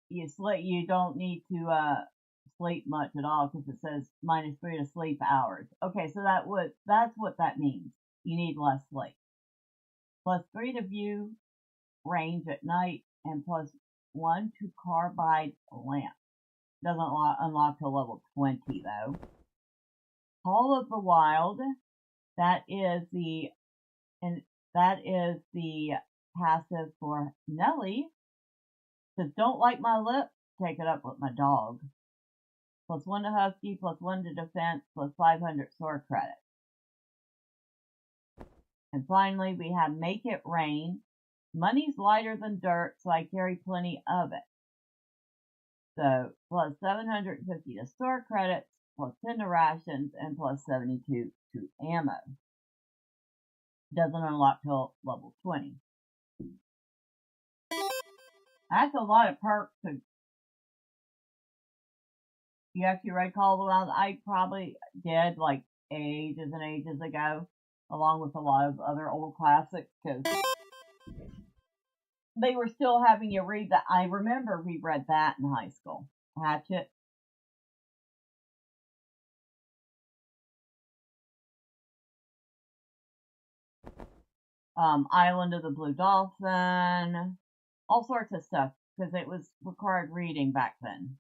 You don't need to sleep much at all because it says -3 to sleep hours. Okay, so that's what that means. You need less sleep. Plus 3 to view range at night, and plus 1 to carbide lamp. Doesn't unlock till level 20 though. Call of the Wild. That is the passive for Nelly. Says, don't like my lip, take it up with my dog. Plus 1 to Husky, plus 1 to defense, plus 500 sword credit. And finally, we have Make It Rain. Money's lighter than dirt, so I carry plenty of it. So, plus 750 to store credits, plus 10 to rations, and plus 72 to ammo. Doesn't unlock till level 20. That's a lot of perks. You actually read Call of the Wild? I probably did, like, ages and ages ago, along with a lot of other old classics, because they were still having you read that. I remember we read that in high school. Hatchet. Island of the Blue Dolphin. All sorts of stuff, because it was required reading back then.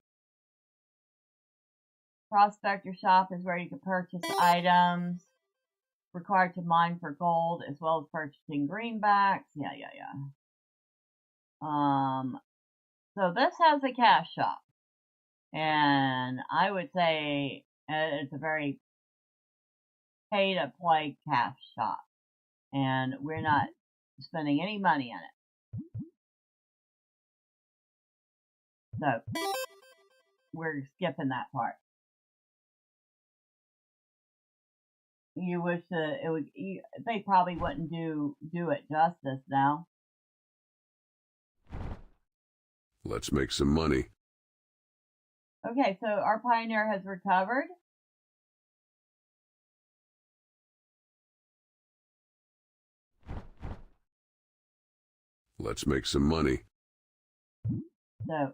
Prospector shop is where you can purchase items. Required to mine for gold as well as purchasing greenbacks. Yeah. So this has a cash shop. And I would say it's a very pay-to-play cash shop. And we're not spending any money in it. So, we're skipping that part. You wish that it would, they probably wouldn't do it justice now. Let's make some money. Okay, so our pioneer has recovered. Let's make some money. So,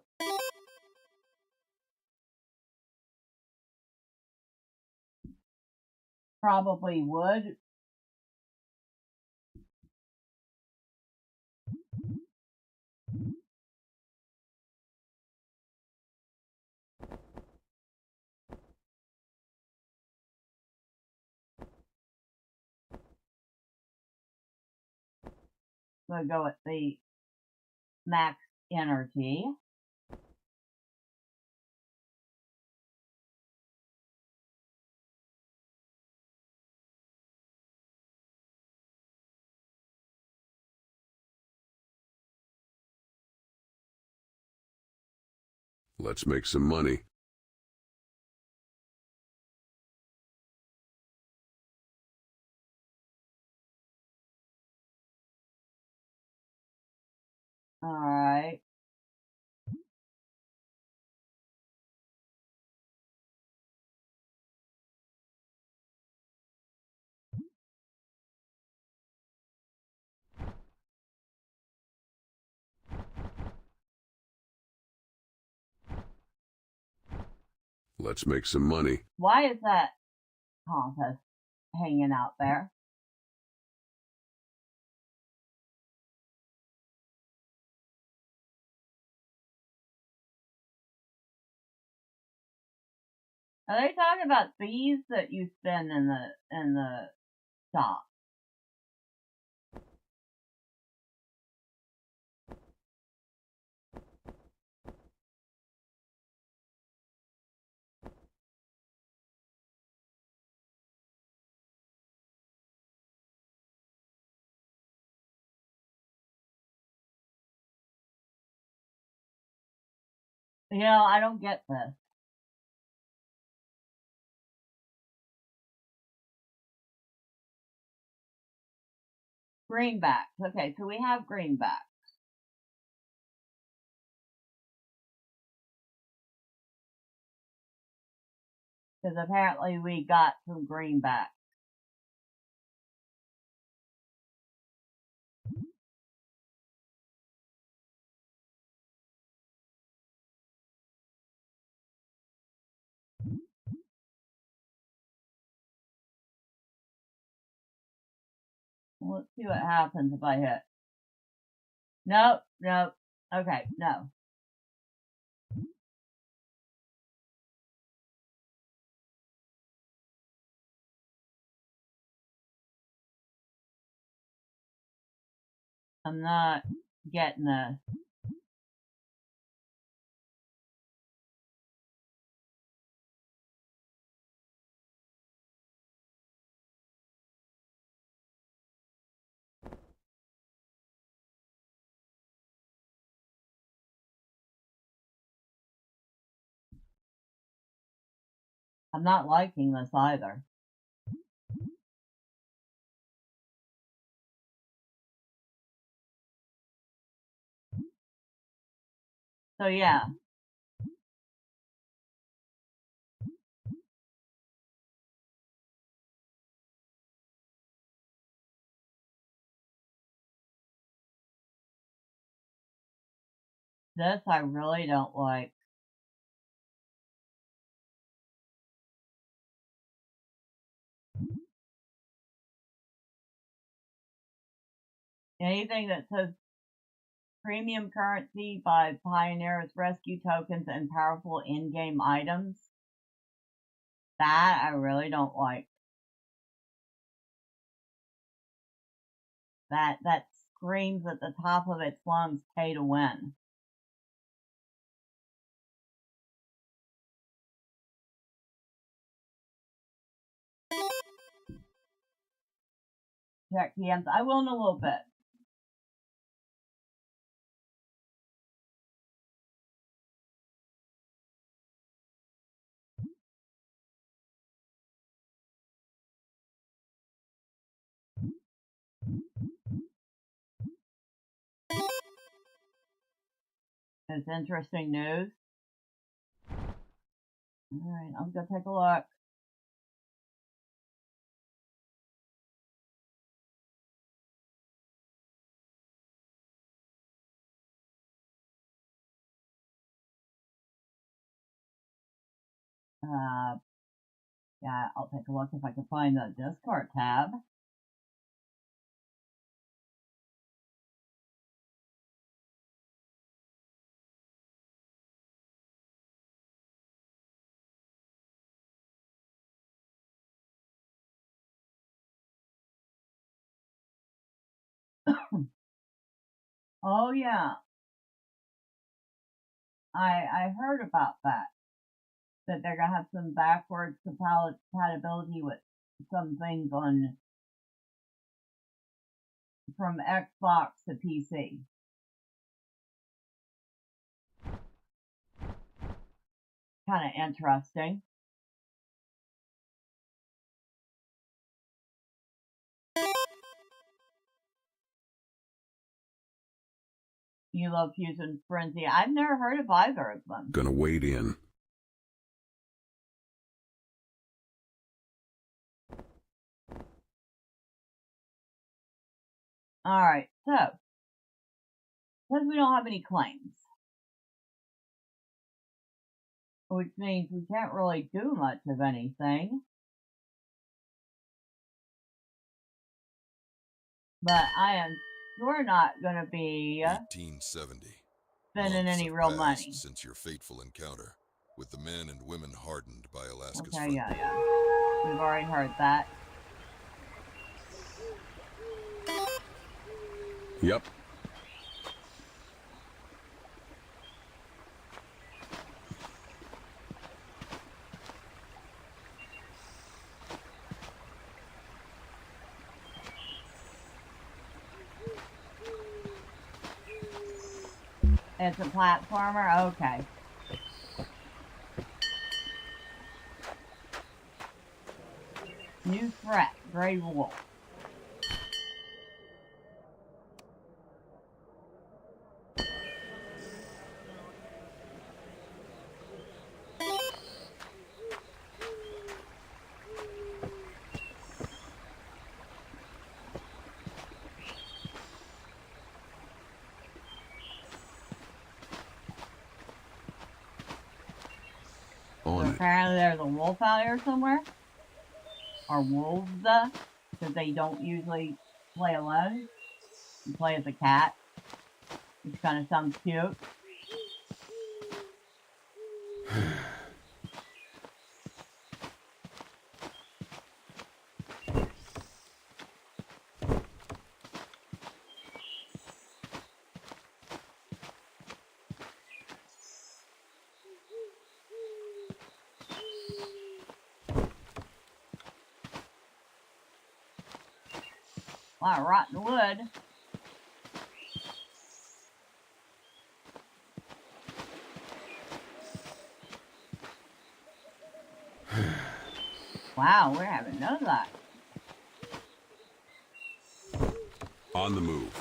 probably would. So go with the max energy. Let's make some money. All right. Let's make some money. Why is that compass hanging out there? Are they talking about these that you spend in the shop? You know, I don't get this. Greenbacks. Okay, so we have greenbacks. Because apparently we got some greenbacks. Let's see what happens if I hit. Nope. Okay, no. I'm not getting this. I'm not liking this either. So yeah. This I really don't like. Anything that says premium currency by pioneers, rescue tokens, and powerful in-game items. That I really don't like. That screams at the top of its lungs, pay to win. Check the ends. I will in a little bit. It's interesting news. Alright, I'm gonna take a look. Yeah, I'll take a look if I can find the Discord tab. Oh yeah, I heard about that. That they're gonna have some backwards compatibility with some things on from Xbox to PC. Kind of interesting. You love Fusion Frenzy. I've never heard of either of them. Gonna wade in. Alright, so, because we don't have any claims, which means we can't really do much of anything, but I am sure not going to be 1870. spending Months any have real passed money. since your fateful encounter with the men and women hardened by Alaska's Okay, front. yeah. We've already heard that. Yep. It's a platformer? Okay. New threat, Grey Wolf. So apparently there's a wolf out here somewhere. Or wolves, because they don't usually play alone. You play as a cat, which kind of sounds cute. A lot of rotten wood. Wow, we're having none of that. On the move.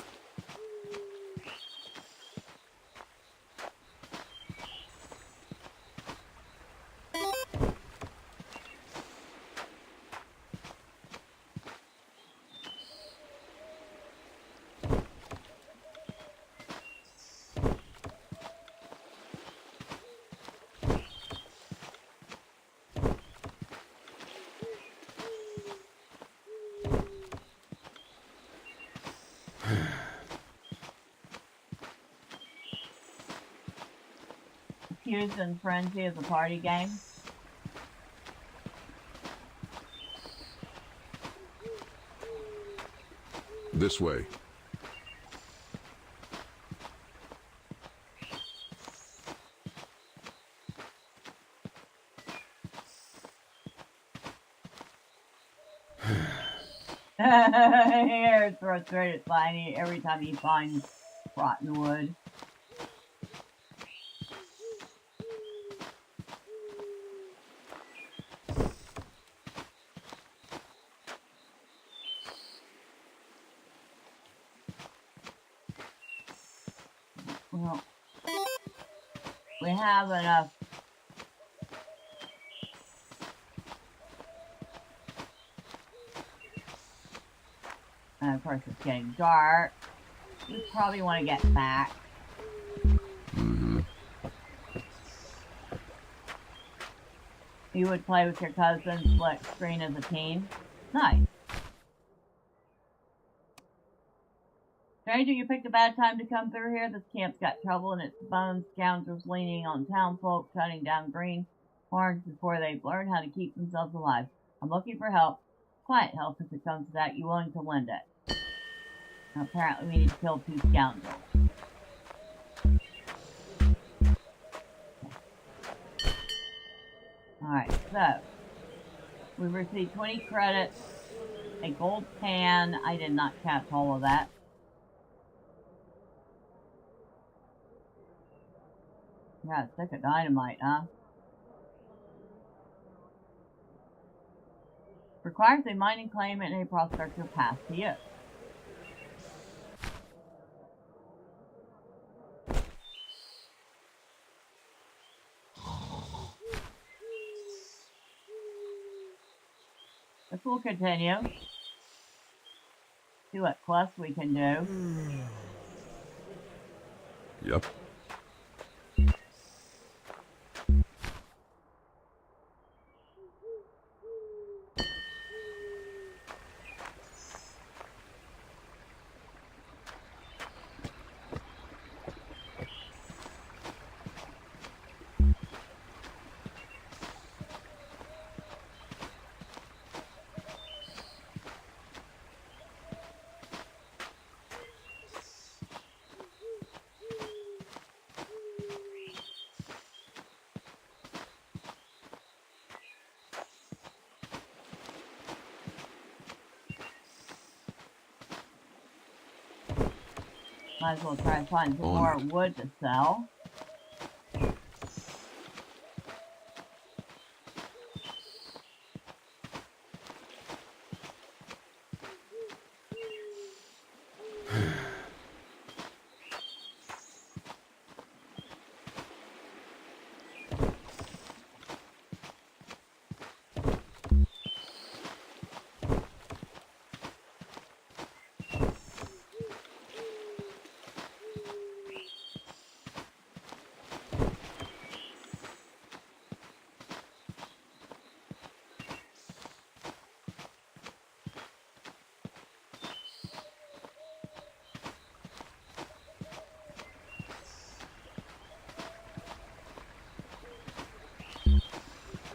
Fusion Frenzy is a party game. This way. Here's frustrated Spiny every time he finds rotten wood. Well, we have enough. And of course it's getting dark. We probably want to get back. You would play with your cousins, split screen as a team. Nice. Stranger, you picked a bad time to come through here. This camp's got trouble in its bones. Scoundrels leaning on townsfolk, cutting down green horns before they've learned how to keep themselves alive. I'm looking for help. Quiet help if it comes to that. You willing to lend it? Now, apparently we need to kill 2 scoundrels. Alright, so we received 20 credits, a gold pan. I did not catch all of that. Yeah, a stick of dynamite, huh? Requires a mining claim and a prospector pass to you. This will continue. See what quests we can do. Yep. Might as well try and find some more wood to sell.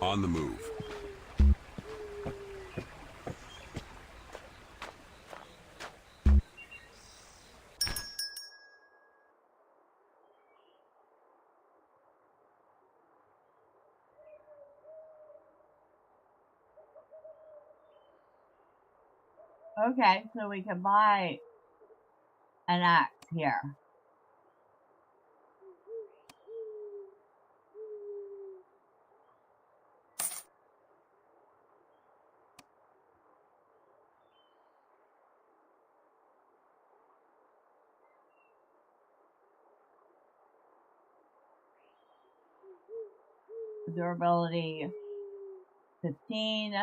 On the move. Okay, so we can buy an axe here. Durability 15.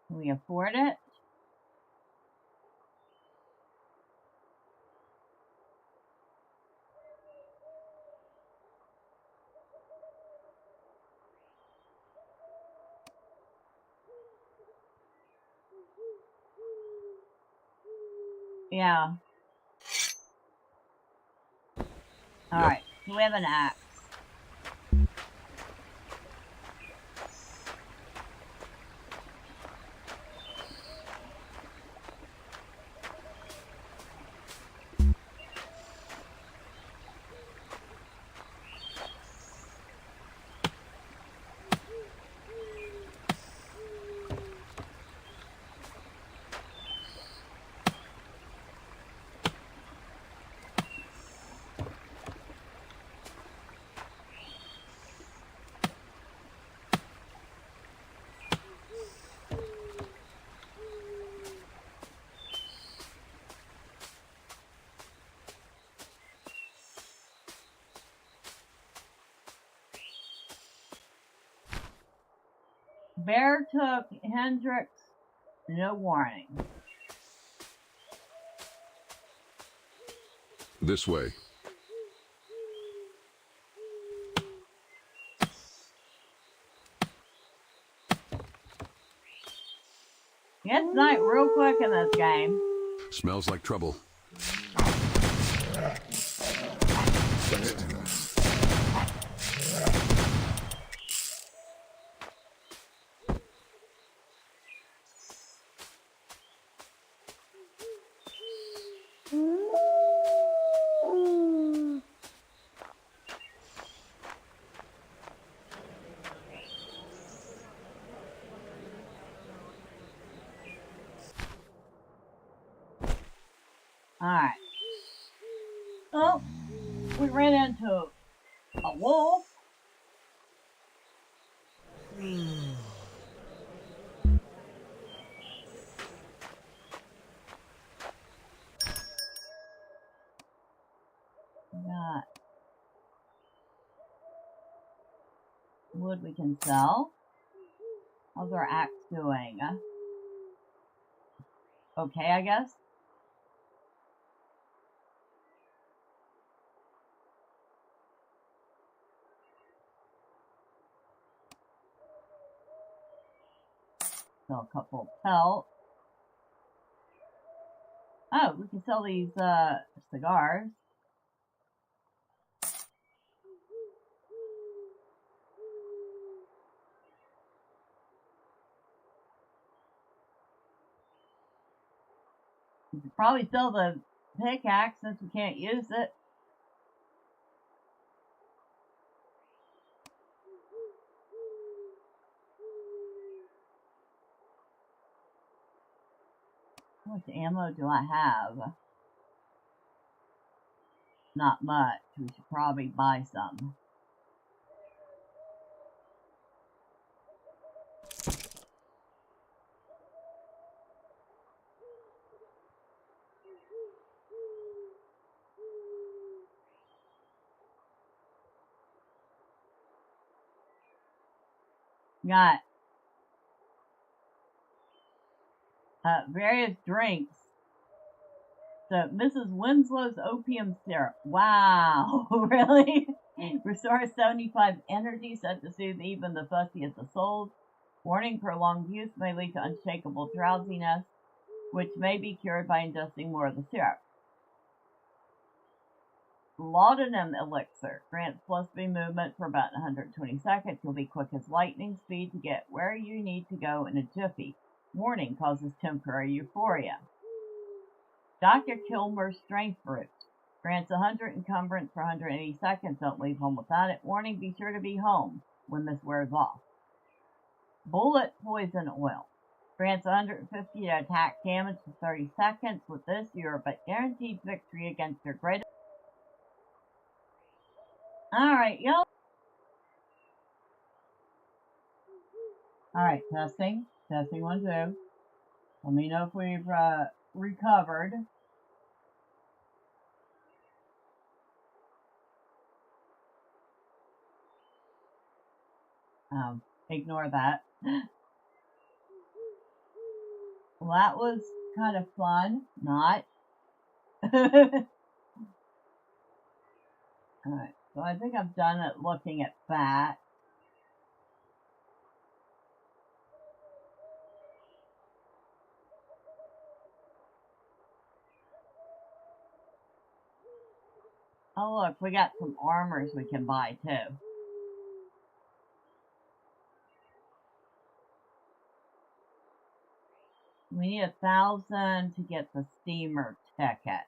Can we afford it? Yeah. Alright, so we have an axe. bear took Hendrix, no warning. This way. It's night real quick in this game. Smells like trouble. Alright. Oh, we ran into a wolf. Got wood we can sell. How's our axe doing? Okay, I guess. Sell a couple of pelts. Oh, we can sell these cigars. We could probably sell the pickaxe since we can't use it. How much ammo do I have? Not much. We should probably buy some. Got various drinks. So, Mrs. Winslow's opium syrup. Wow, really? Restores 75 energy, set to soothe even the fussiest of souls. Warning, prolonged use may lead to unshakable drowsiness, which may be cured by ingesting more of the syrup. Laudanum elixir grants plus B movement for about 120 seconds. You'll be quick as lightning speed to get where you need to go in a jiffy. Warning, causes temporary euphoria. Dr. Kilmer's strength fruit grants 100 encumbrance for 180 seconds. Don't leave home without it. Warning, be sure to be home when this wears off. Bullet poison oil grants 150 to attack damage for 30 seconds. With this, you're but guaranteed victory against your greatest. Alright, yo. Alright, testing. Testing 1, 2. Let me know if we've recovered. Ignore that. Well, that was kind of fun. Not. Alright, so I think I'm done at looking at that. Oh look, we got some armors we can buy too. We need 1,000 to get the steamer ticket.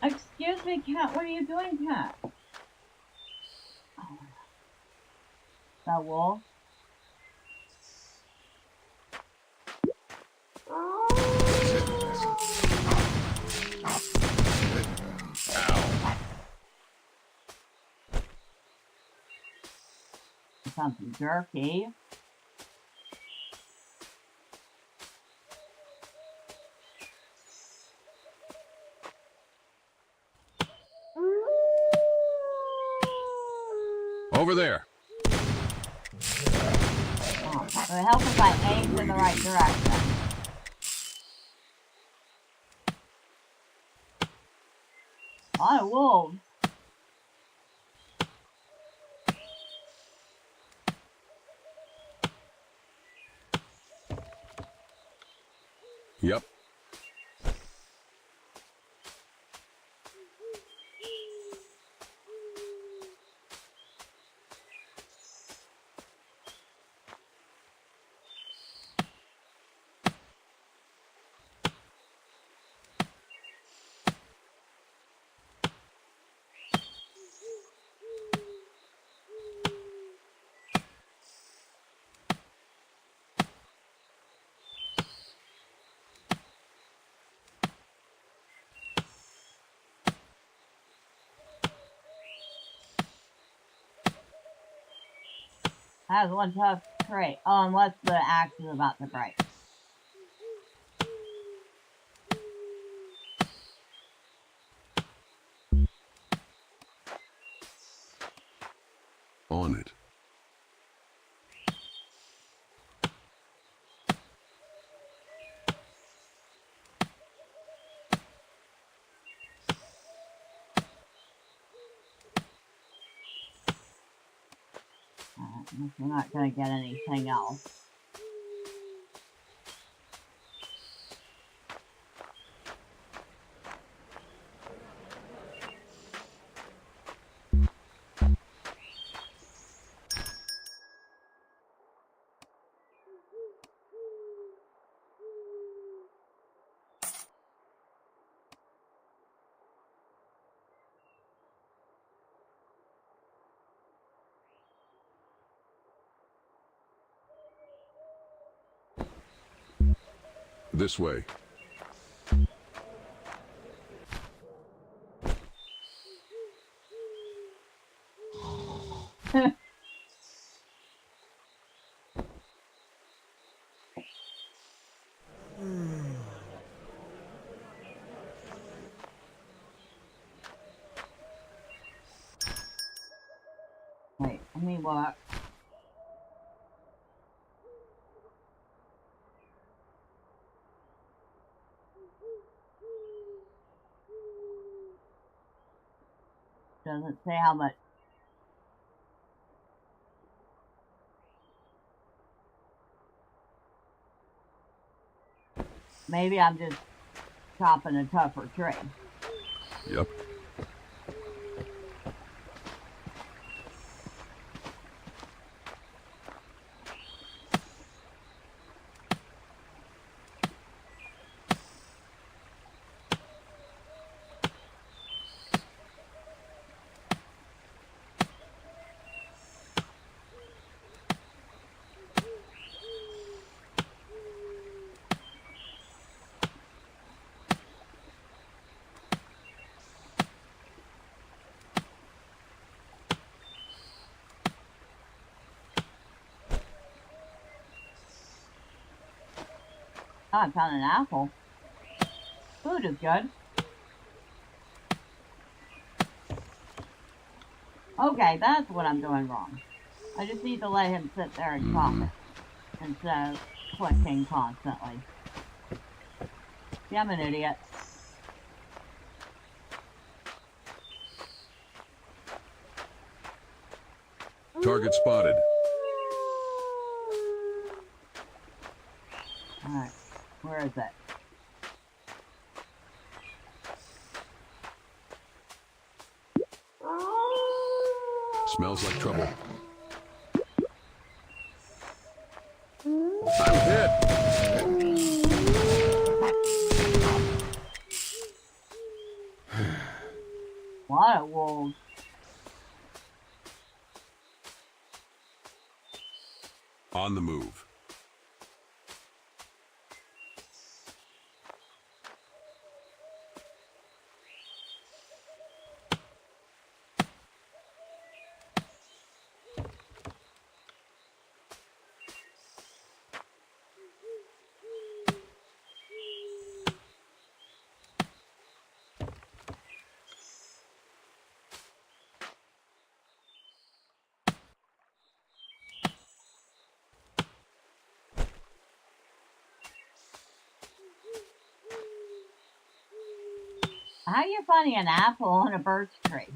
Excuse me, Cat. What are you doing, Cat? Oh. That wolf? found some jerky. Over there. Oh, it would help if I aimed in the right direction. A lot of wolves. Yep. That was one tough crate. Oh, unless the axe is about to break. On it. We're not going to get anything else. This way. Wait, let me look. Doesn't say how much. Maybe I'm just chopping a tougher tree. Yep. Oh, I found an apple. Food is good. Okay, that's what I'm doing wrong. I just need to let him sit there and chop it instead of clicking constantly. See, I'm an idiot. Target spotted. Alright, where is it? Smells like trouble. I'm hit. A lot of wolves. On the move. How are you finding an apple on a birch tree?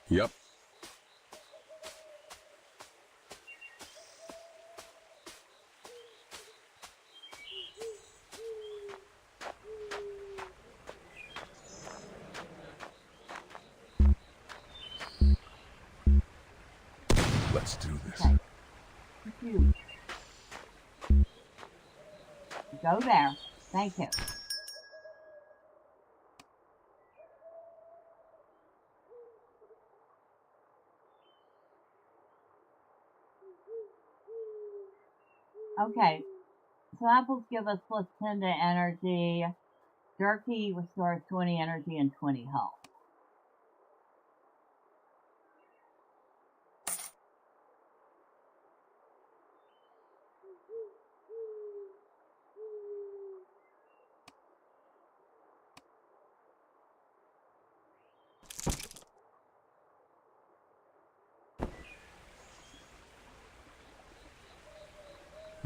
Yep. Let's do this. Okay. You. Go there. Thank you. Okay. So apples give us plus 10 to energy. Jerky restores 20 energy and 20 health.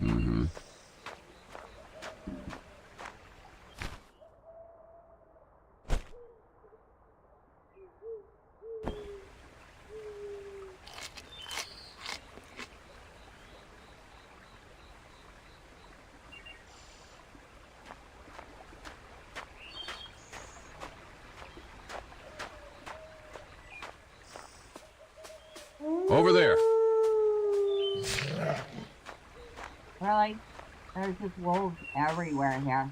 Mm-hmm. Over there. Really? There's just wolves everywhere here.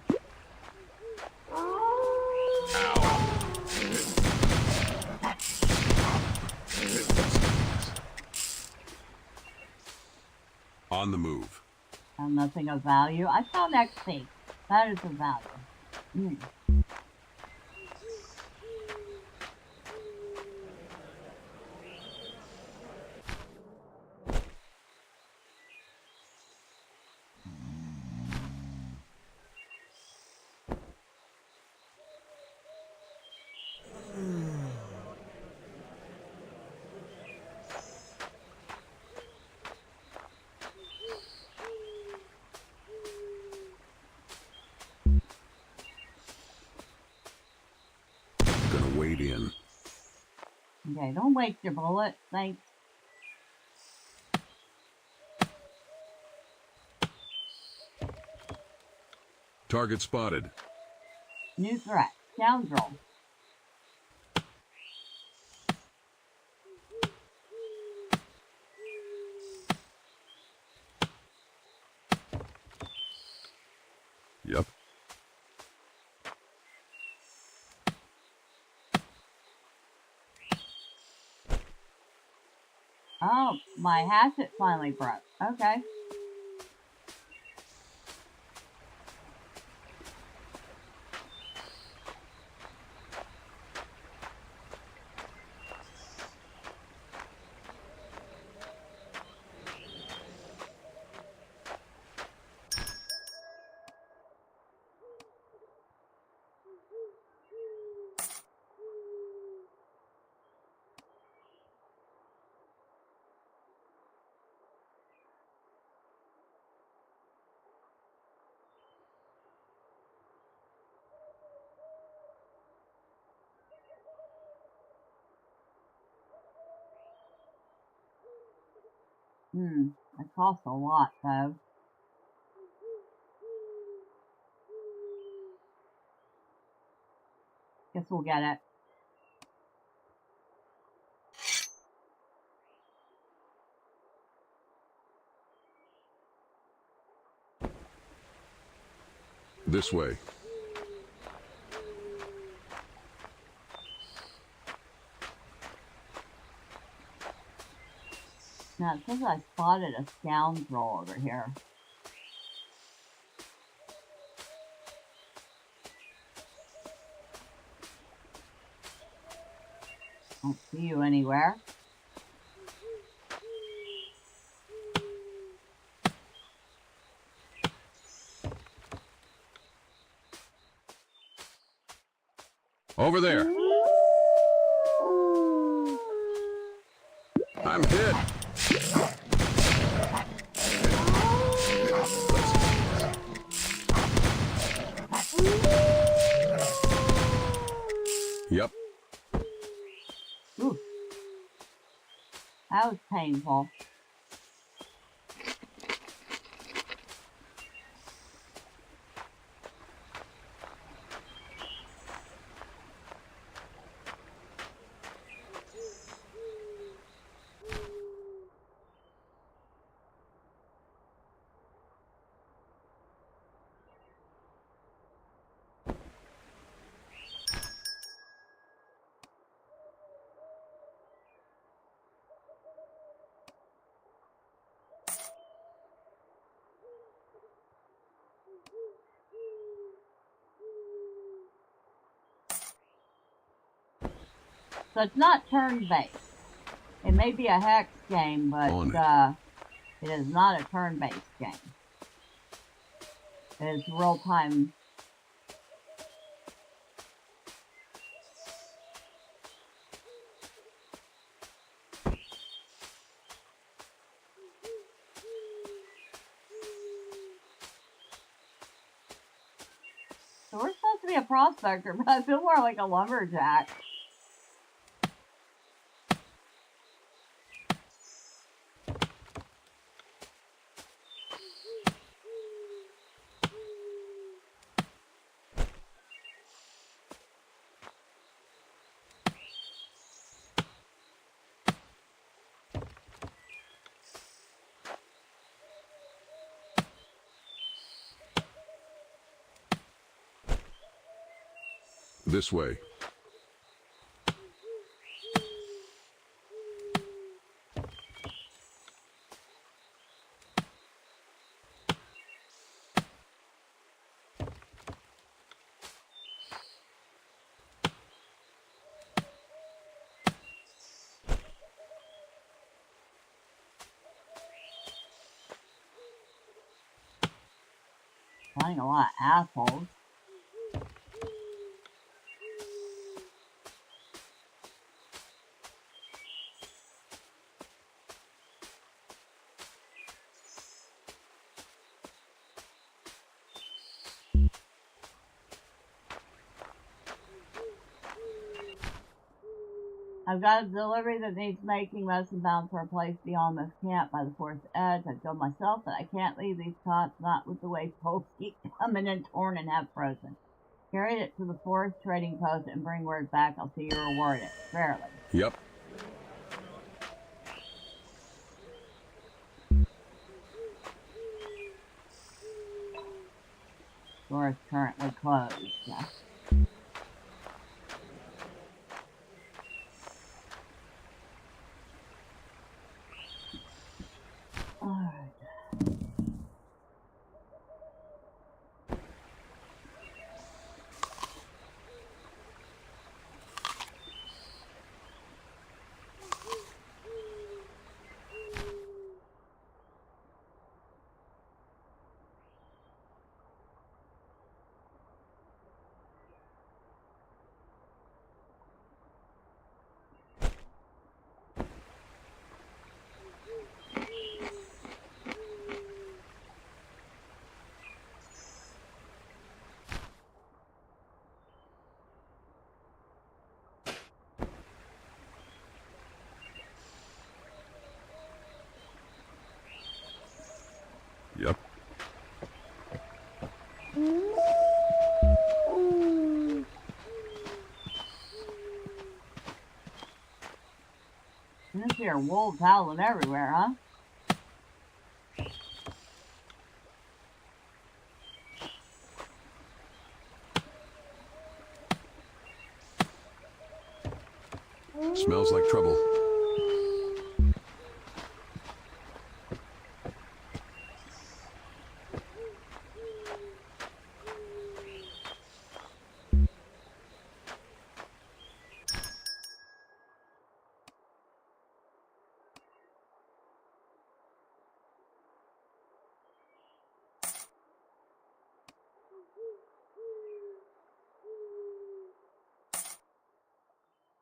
On the move. Found nothing of value. I found XP. That is of value. Gonna wade in. Okay, don't waste your bullet. Thanks. Target spotted. New threat. Scoundrel. Yep. Oh, my hatchet finally broke. Okay. It costs a lot, though. Guess we'll get it. This way. Now, it says I spotted a scoundrel over here. Don't see you anywhere. Over there. I'm hit. Ooh. That was painful. So it's not turn-based. It may be a hex game, but it is not a turn-based game. It is real-time. So we're supposed to be a prospector, but I feel more like a lumberjack. This way. Finding a lot of assholes. I've got a delivery that needs making. Medicine bound for a place beyond this camp by the forest edge. I told myself that I can't leave these cots, not with the way folks keep coming and torn and have frozen. Carry it to the forest trading post and bring word back. I'll see you reward it fairly. Yep. Store is currently closed. Yeah. Alright. Yep. This here wolves howling everywhere, huh? Smells like trouble.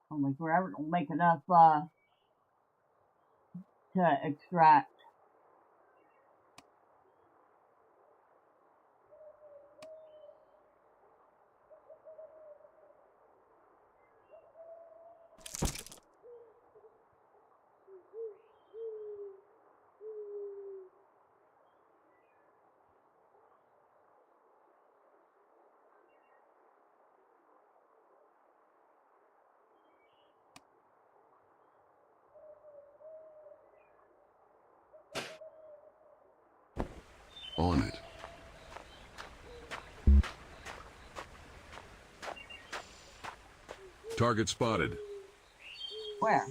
Only forever don't make enough to extract. On it. Target spotted. Where?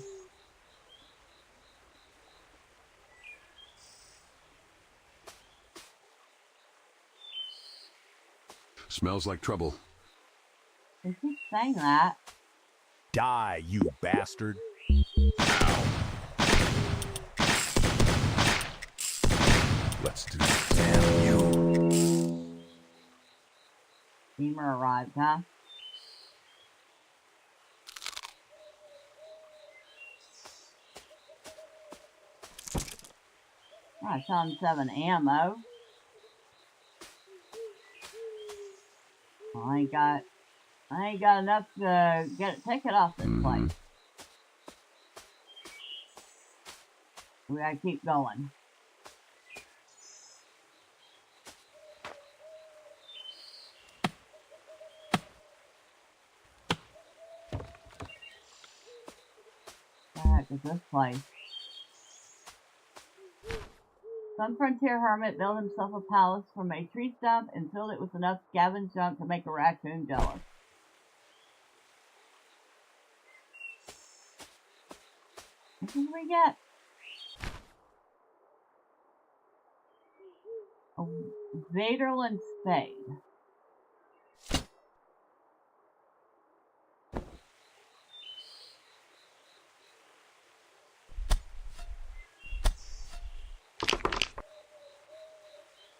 Smells like trouble. They keep saying that. Die, you bastard. Let's do this. Damn you. Steamer arrived, huh? Oh, I found 7 ammo. I ain't got enough to take it off this place. We gotta keep going. What the heck is this place? Some frontier hermit built himself a palace from a tree stump and filled it with enough scavenged junk to make a raccoon jealous. What did we get? A Vaderland spade.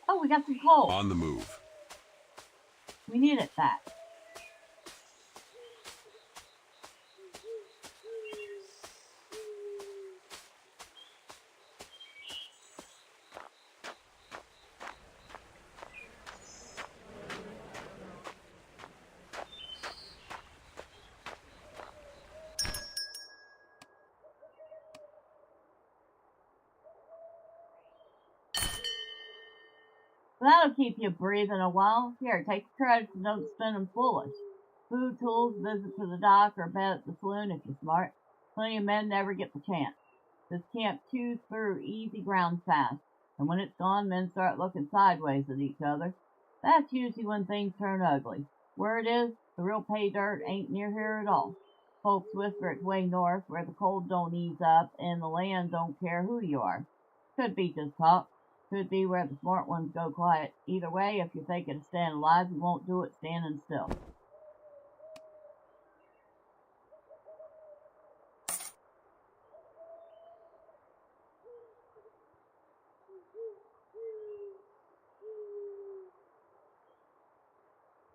Oh, we got some coal. On the move. We need it back. That'll keep you breathing a while. Here, take the credits and don't spend them foolish. Food, tools, visit to the dock, or bed at the saloon if you're smart. Plenty of men never get the chance. This camp chews through easy ground fast, and when it's gone, men start looking sideways at each other. That's usually when things turn ugly. Word is, the real pay dirt ain't near here at all. Folks whisper it's way north, where the cold don't ease up, and the land don't care who you are. Could be just talk. Could be where the smart ones go quiet. Either way, if you're thinking of staying alive, you won't do it standing still.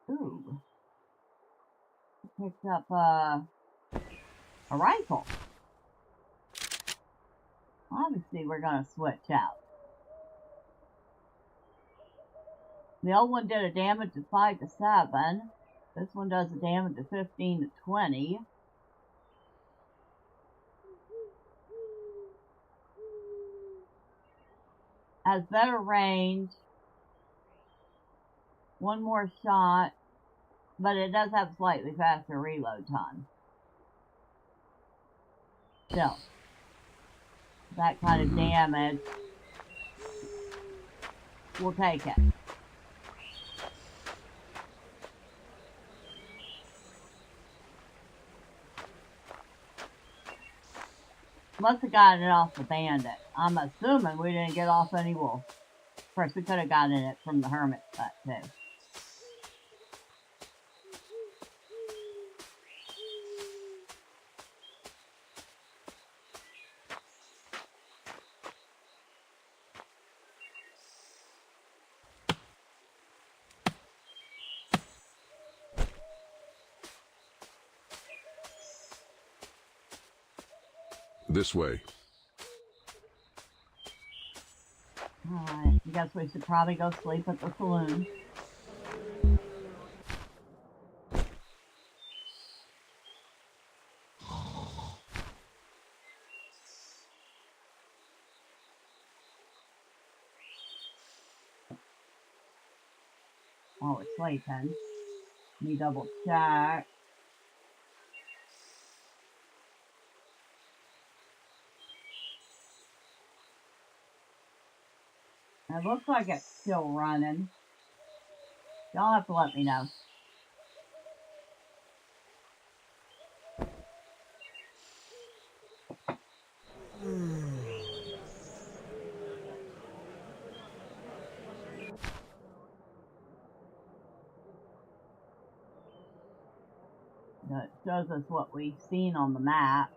Ooh. Picked up a rifle. Obviously, we're going to switch out. The old one did a damage of 5 to 7. This one does a damage of 15 to 20. Has better range. One more shot. But it does have slightly faster reload time. Still. That kind of damage. We'll take it. Must have gotten it off the bandit. I'm assuming we didn't get off any wolf. Of course, we could have gotten it from the hermit hut, too. This way. Alright, I guess we should probably go sleep at the saloon. Oh, it's sleeping. Let me double check. It looks like it's still running. Y'all have to let me know. It shows us what we've seen on the map.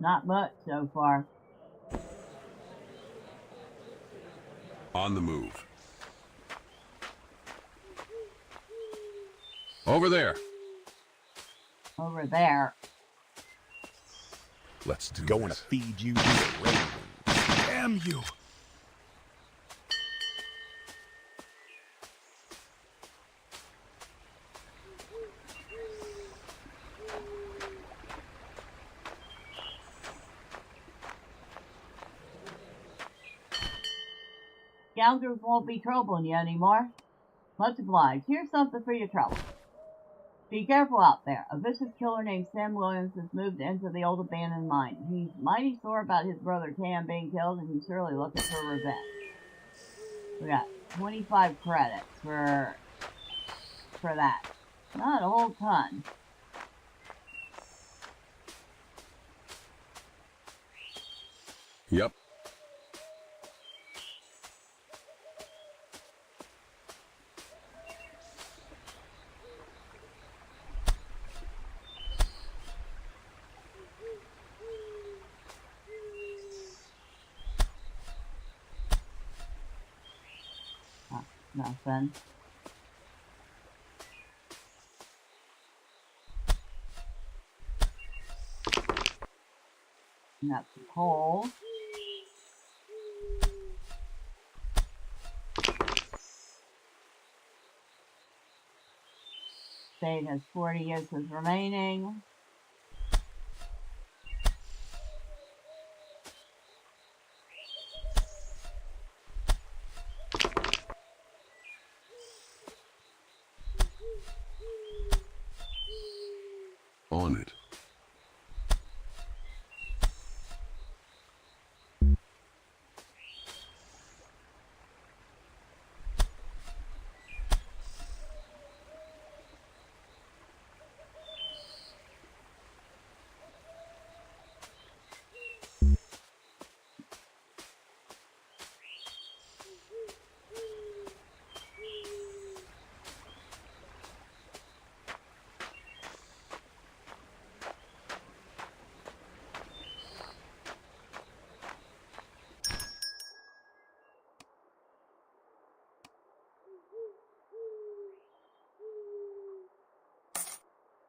Not much so far. On the move. Over there. Over there. Let's do Going to this. feed you to the ravens. Damn you! Scoundrels won't be troubling you anymore. Much obliged. Here's something for your trouble. Be careful out there. A vicious killer named Sam Williams has moved into the old abandoned mine. He's mighty sore about his brother Cam being killed, and he's surely looking for revenge. We got 25 credits for that. Not a whole ton. Yep. Nothing. And that's the coal. State has 40 uses remaining. On it.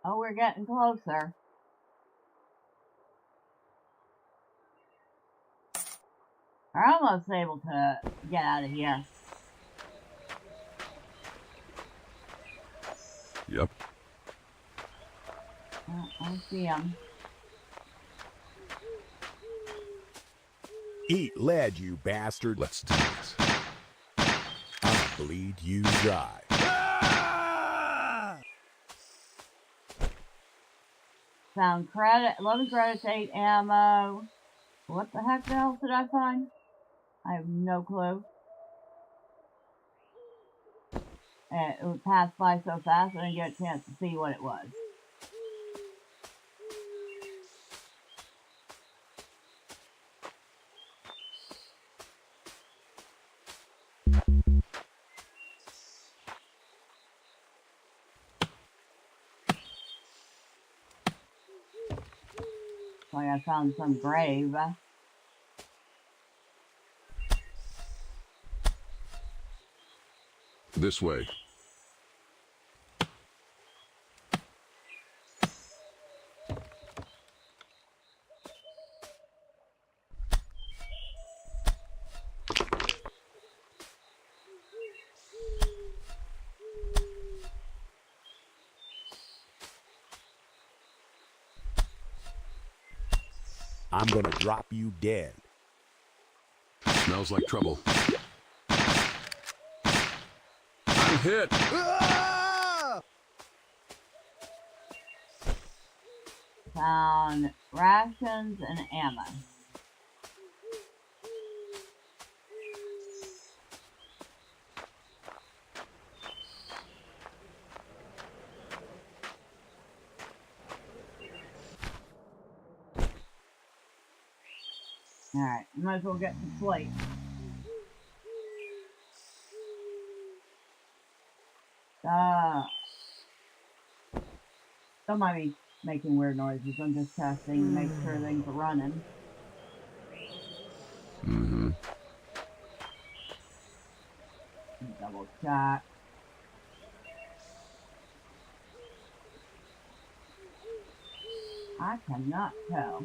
Oh, we're getting closer. We're almost able to get out of here. Yep. Oh, I see him. Eat lead, you bastard. Let's do this. I'll bleed you dry. Found credit, 11 credits, 8 ammo. What the heck else did I find? I have no clue. It would pass by so fast I didn't get a chance to see what it was. Like I found some grave. This way. I'm gonna drop you dead. Smells like trouble. I'm hit. Found rations and ammo. Alright, might as well get to sleep. Don't mind me making weird noises. I'm just testing to make sure things are running. Mm-hmm. Double check. I cannot tell.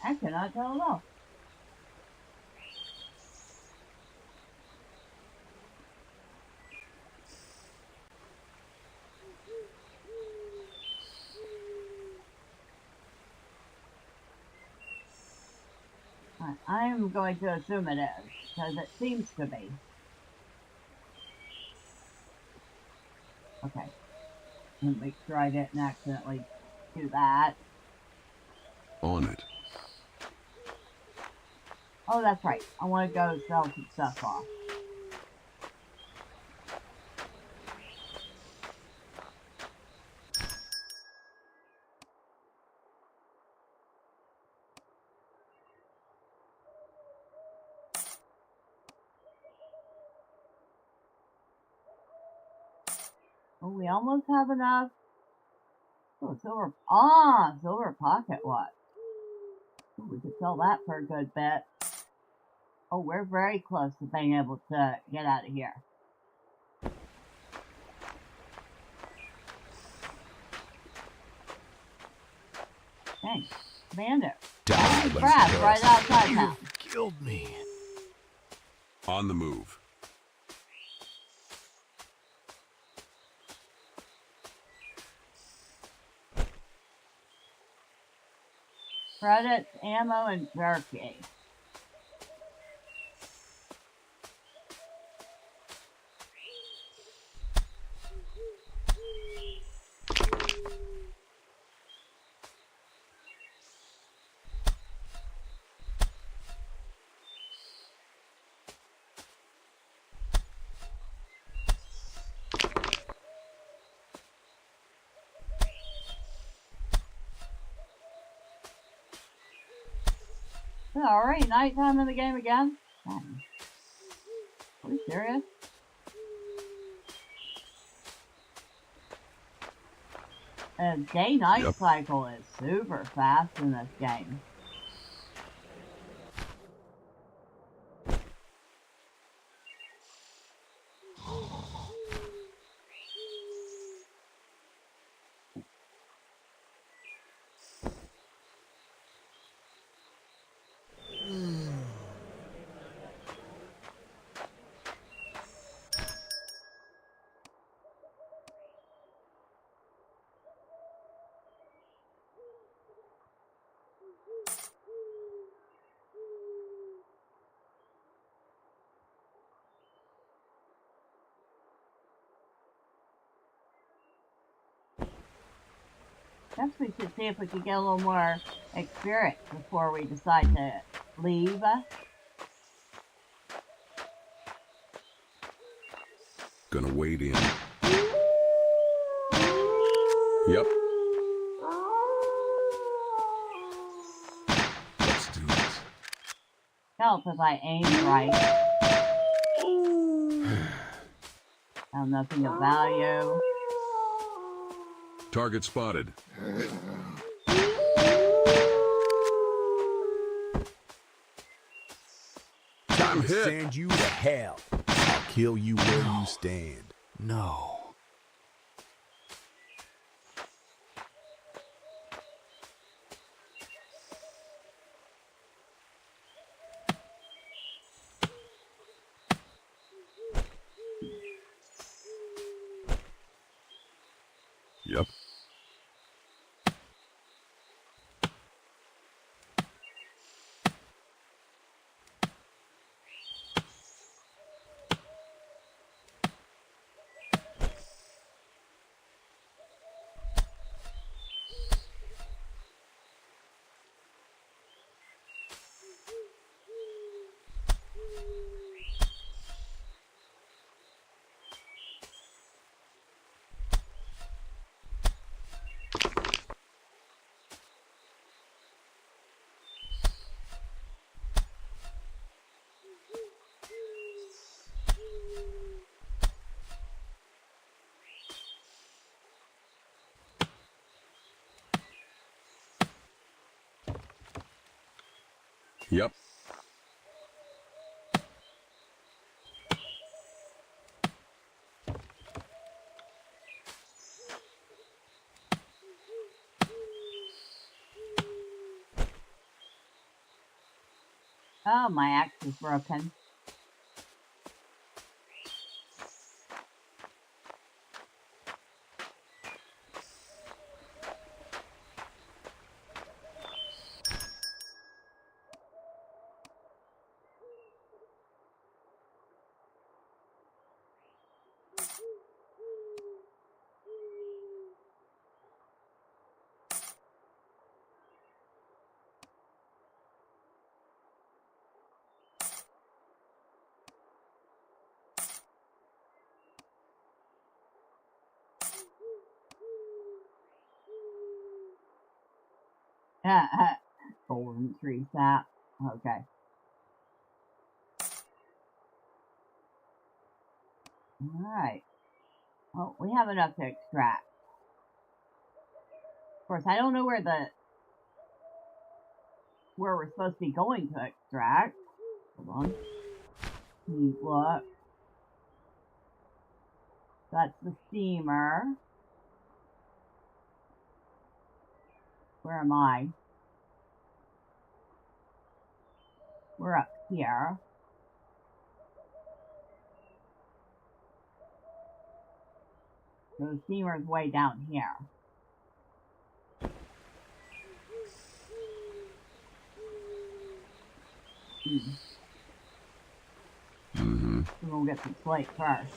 I cannot tell at all. I'm going to assume it is, because it seems to be. Okay. Let me make sure I didn't accidentally do that. On it. Oh, that's right. I want to go sell some stuff off. Oh, we almost have enough. Oh, silver pocket watch. Oh, we could sell that for a good bit. Oh, we're very close to being able to get out of here. Dang, Commander. Crap, right outside town. Killed me. On the move. Credits, ammo, and jerky. Is it already nighttime in the game again? Dang. Are we serious? The day-night cycle is super fast in this game. Guess we should see if we can get a little more experience before we decide to leave. Gonna wade in. Yep. Let's do this. Help if I aim right. Found nothing of value. Target spotted. Time to send you to hell. I'll kill you where you stand. No. Yep. Yep. Oh, my axe is broken. Golden tree sap. Okay. Alright. Oh, we have enough to extract. Of course, I don't know where we're supposed to be going to extract. Hold on. Look. That's the steamer. Where am I? We're up here. So the steamer's way down here. Mm-hmm. We're gonna get some slate first.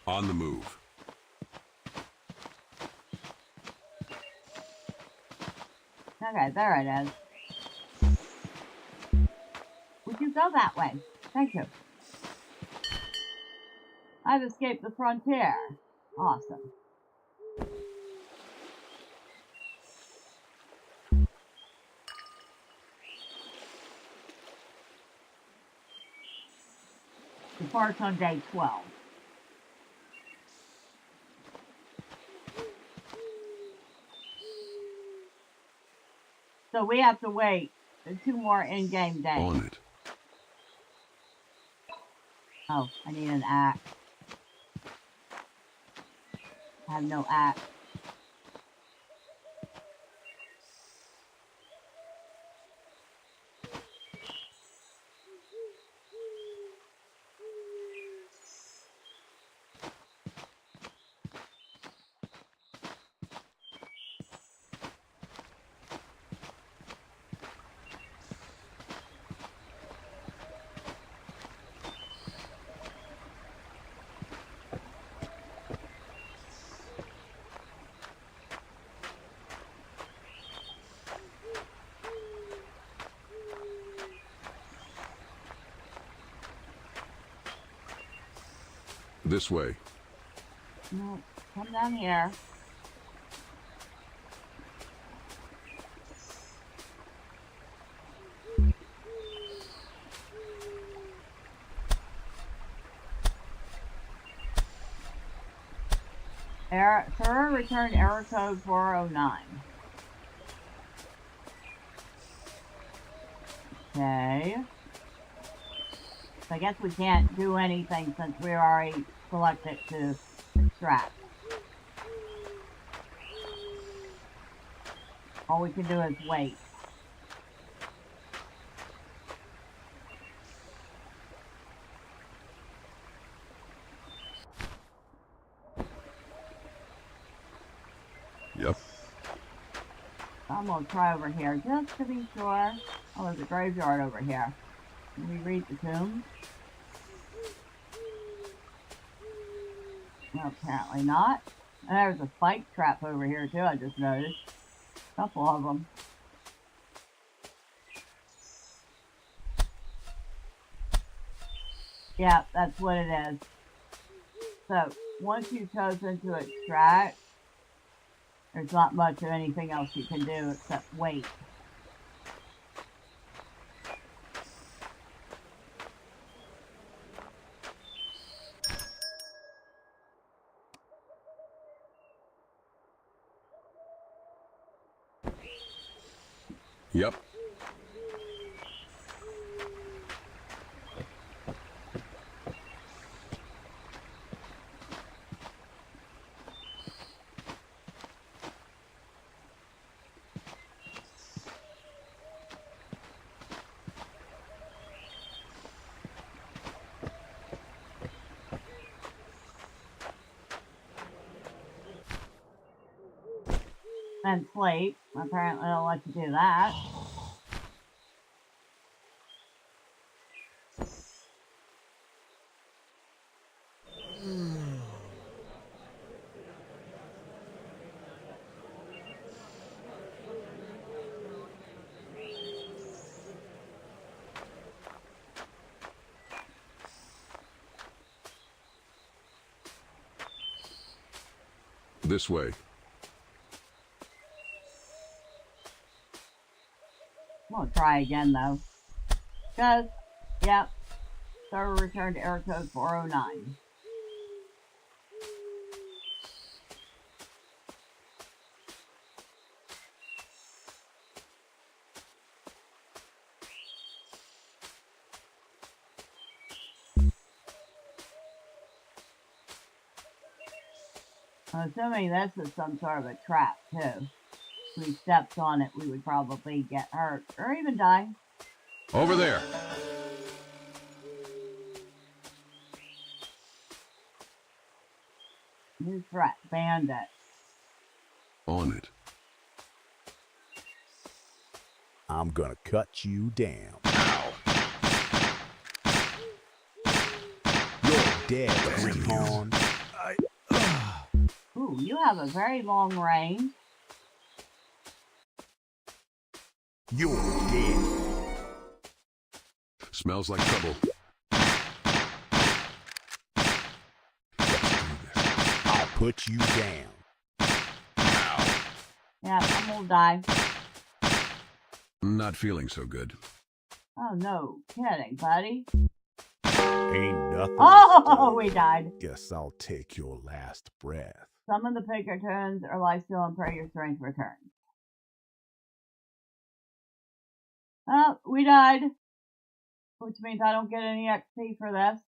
On the move. Okay, there it is. Would you go that way? Thank you. I've escaped the frontier. Awesome. Departs on day 12. So we have to wait 2 more in-game days. On it. Oh, I need an axe. I have no axe. This way. No, come down here. Server returned error code 409. Okay. So I guess we can't do anything since we already selected to extract. All we can do is wait. Yep. I'm gonna try over here just to be sure. Oh, there's a graveyard over here. Can we read the tomb? Well, apparently not. And there's a spike trap over here too, I just noticed. A couple of them. Yeah, that's what it is. So, once you've chosen to extract, there's not much of anything else you can do except wait. Yep. And sleep. Apparently I don't like to do that. This way. I'm gonna try again though. Because, yep, server returned error code 409. I'm assuming this is some sort of a trap too. If we stepped on it, we would probably get hurt or even die. Over there. New threat, bandit. On it. I'm gonna cut you down. You're dead, greenhorn. Ooh, you have a very long range. You're dead. Smells like trouble. I'll put you down. Yeah, I'm gonna die. Not feeling so good. Oh no, kidding, buddy. Ain't nothing. Oh, we died. Guess I'll take your last breath. Summon the pig returns or lie still and pray your strength returns. Oh, we died. Which means I don't get any XP for this.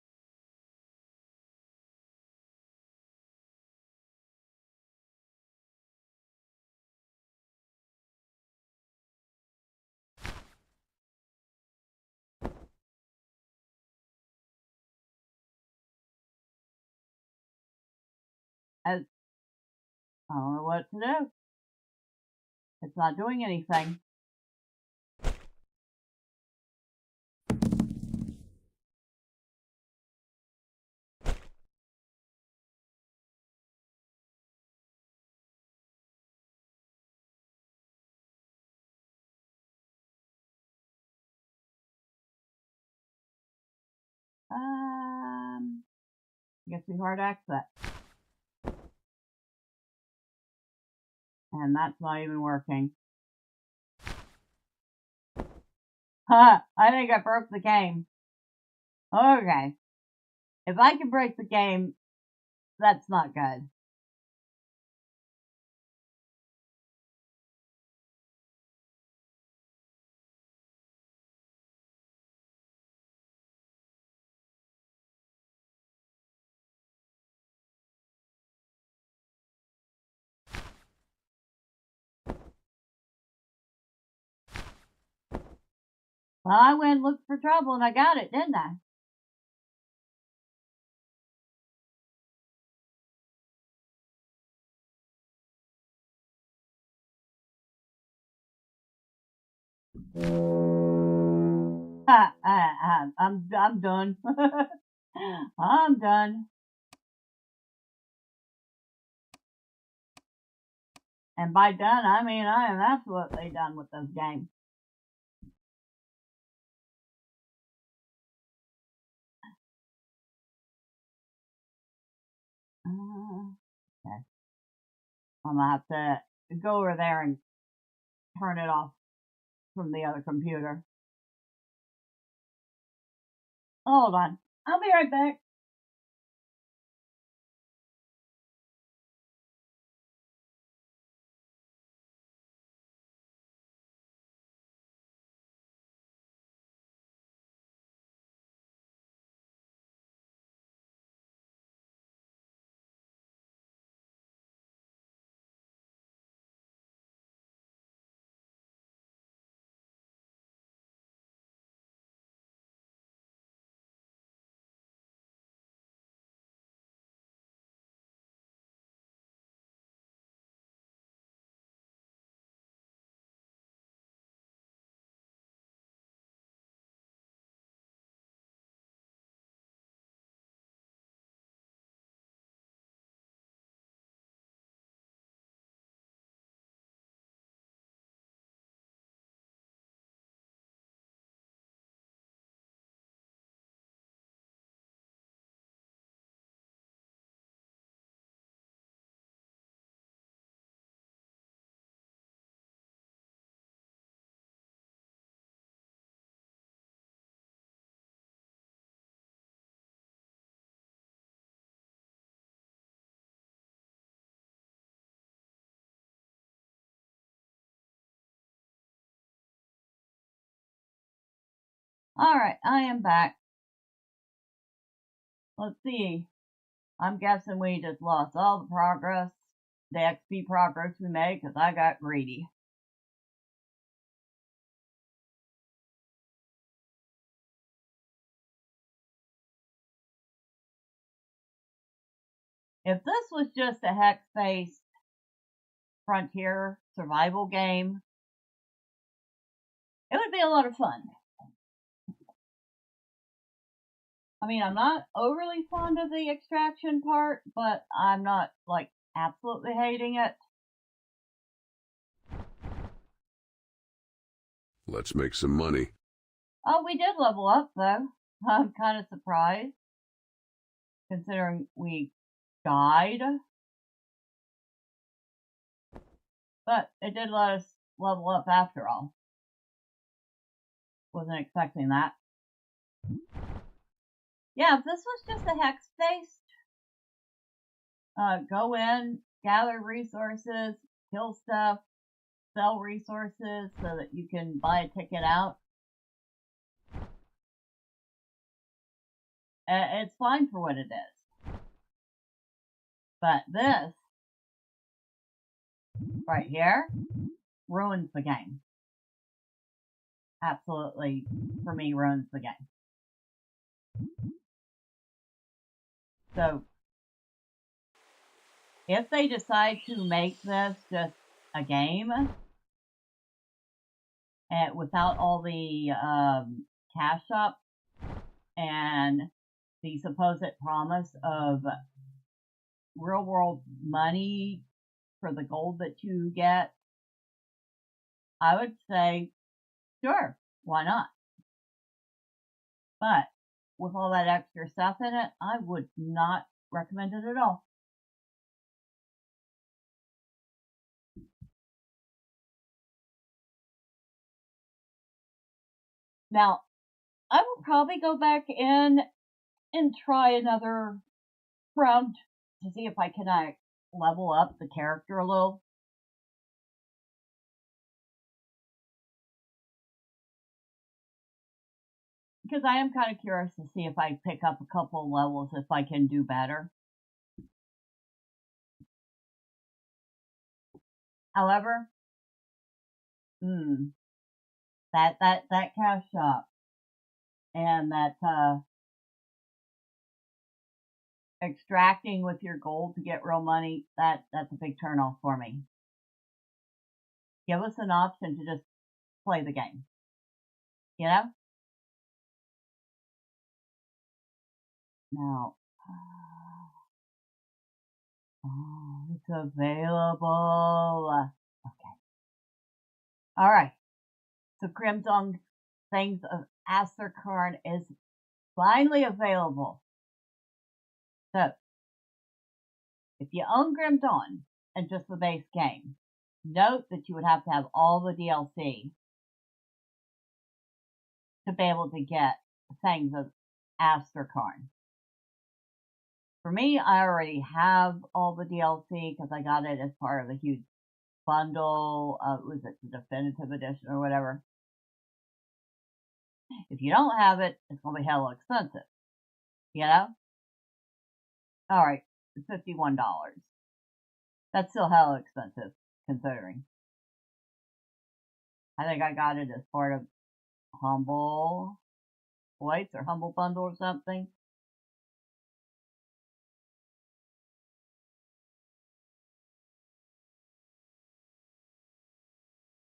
I don't know what to do. It's not doing anything. I guess we hard exit. And that's not even working. Ha! I think I broke the game. Okay. If I can break the game, that's not good. Well, I went and looked for trouble and I got it, didn't I? I'm done. I'm done. And by done, I mean I am absolutely done with this game. Okay. I'm gonna have to go over there and turn it off from the other computer. Hold on. I'll be right back. Alright, I am back. Let's see. I'm guessing we just lost all the progress, the XP progress we made, because I got greedy. If this was just a hex-based frontier survival game, it would be a lot of fun. I mean, I'm not overly fond of the extraction part, but I'm not, like, absolutely hating it. Let's make some money. Oh, we did level up, though. I'm kind of surprised, considering we died. But it did let us level up after all. Wasn't expecting that. Yeah, if this was just a hex-based, go in, gather resources, kill stuff, sell resources so that you can buy a ticket out. It's fine for what it is. But this, right here, ruins the game. Absolutely, for me, ruins the game. So, if they decide to make this just a game, and without all the cash shop and the supposed promise of real world money for the gold that you get, I would say, sure, why not? But with all that extra stuff in it, I would not recommend it at all. Now, I will probably go back in and try another round to see if I can level up the character a little. Because I am kind of curious to see if I pick up a couple levels, if I can do better. However, that cash shop and that extracting with your gold to get real money, that's a big turnoff for me. Give us an option to just play the game. You know? Now, oh, It's available. Okay. Alright. So Crimson Things of Asterkarn is finally available. So, if you own Grim Dawn and just the base game, note that you would have to have all the DLC to be able to get Things of Asterkarn. For me, I already have all the DLC because I got it as part of a huge bundle. Was it the Definitive Edition or whatever? If you don't have it, it's going to be hella expensive. You know? Alright, it's $51. That's still hella expensive, considering. I think I got it as part of Humble Choice or Humble Bundle or something.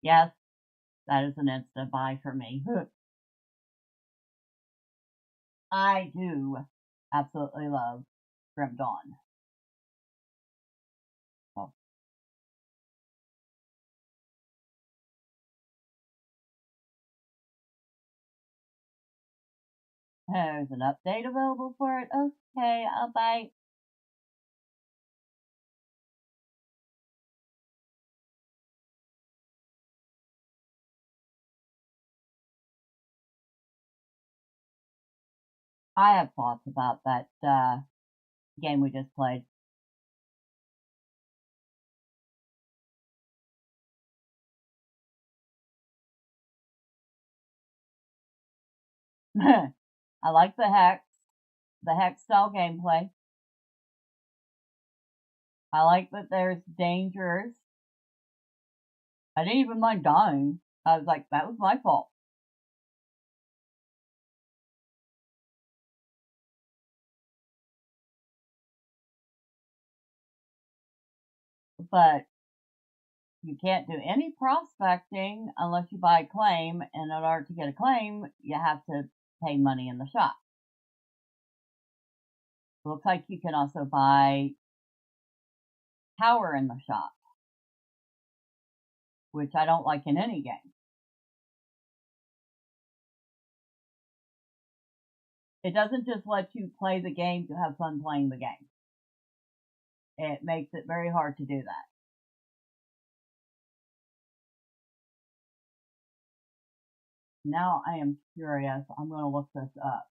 Yes, that is an instant buy for me. I do absolutely love Grim Dawn. Oh. There's an update available for it. Okay, I'll buy. I have thoughts about that game we just played. I like the hex style gameplay. I like that there's dangers. I didn't even mind dying. I was like, that was my fault. But you can't do any prospecting unless you buy a claim, and in order to get a claim, you have to pay money in the shop. Looks like you can also buy power in the shop, which I don't like in any game. It doesn't just let you play the game to have fun playing the game. It makes it very hard to do that. Now I am curious. I'm going to look this up.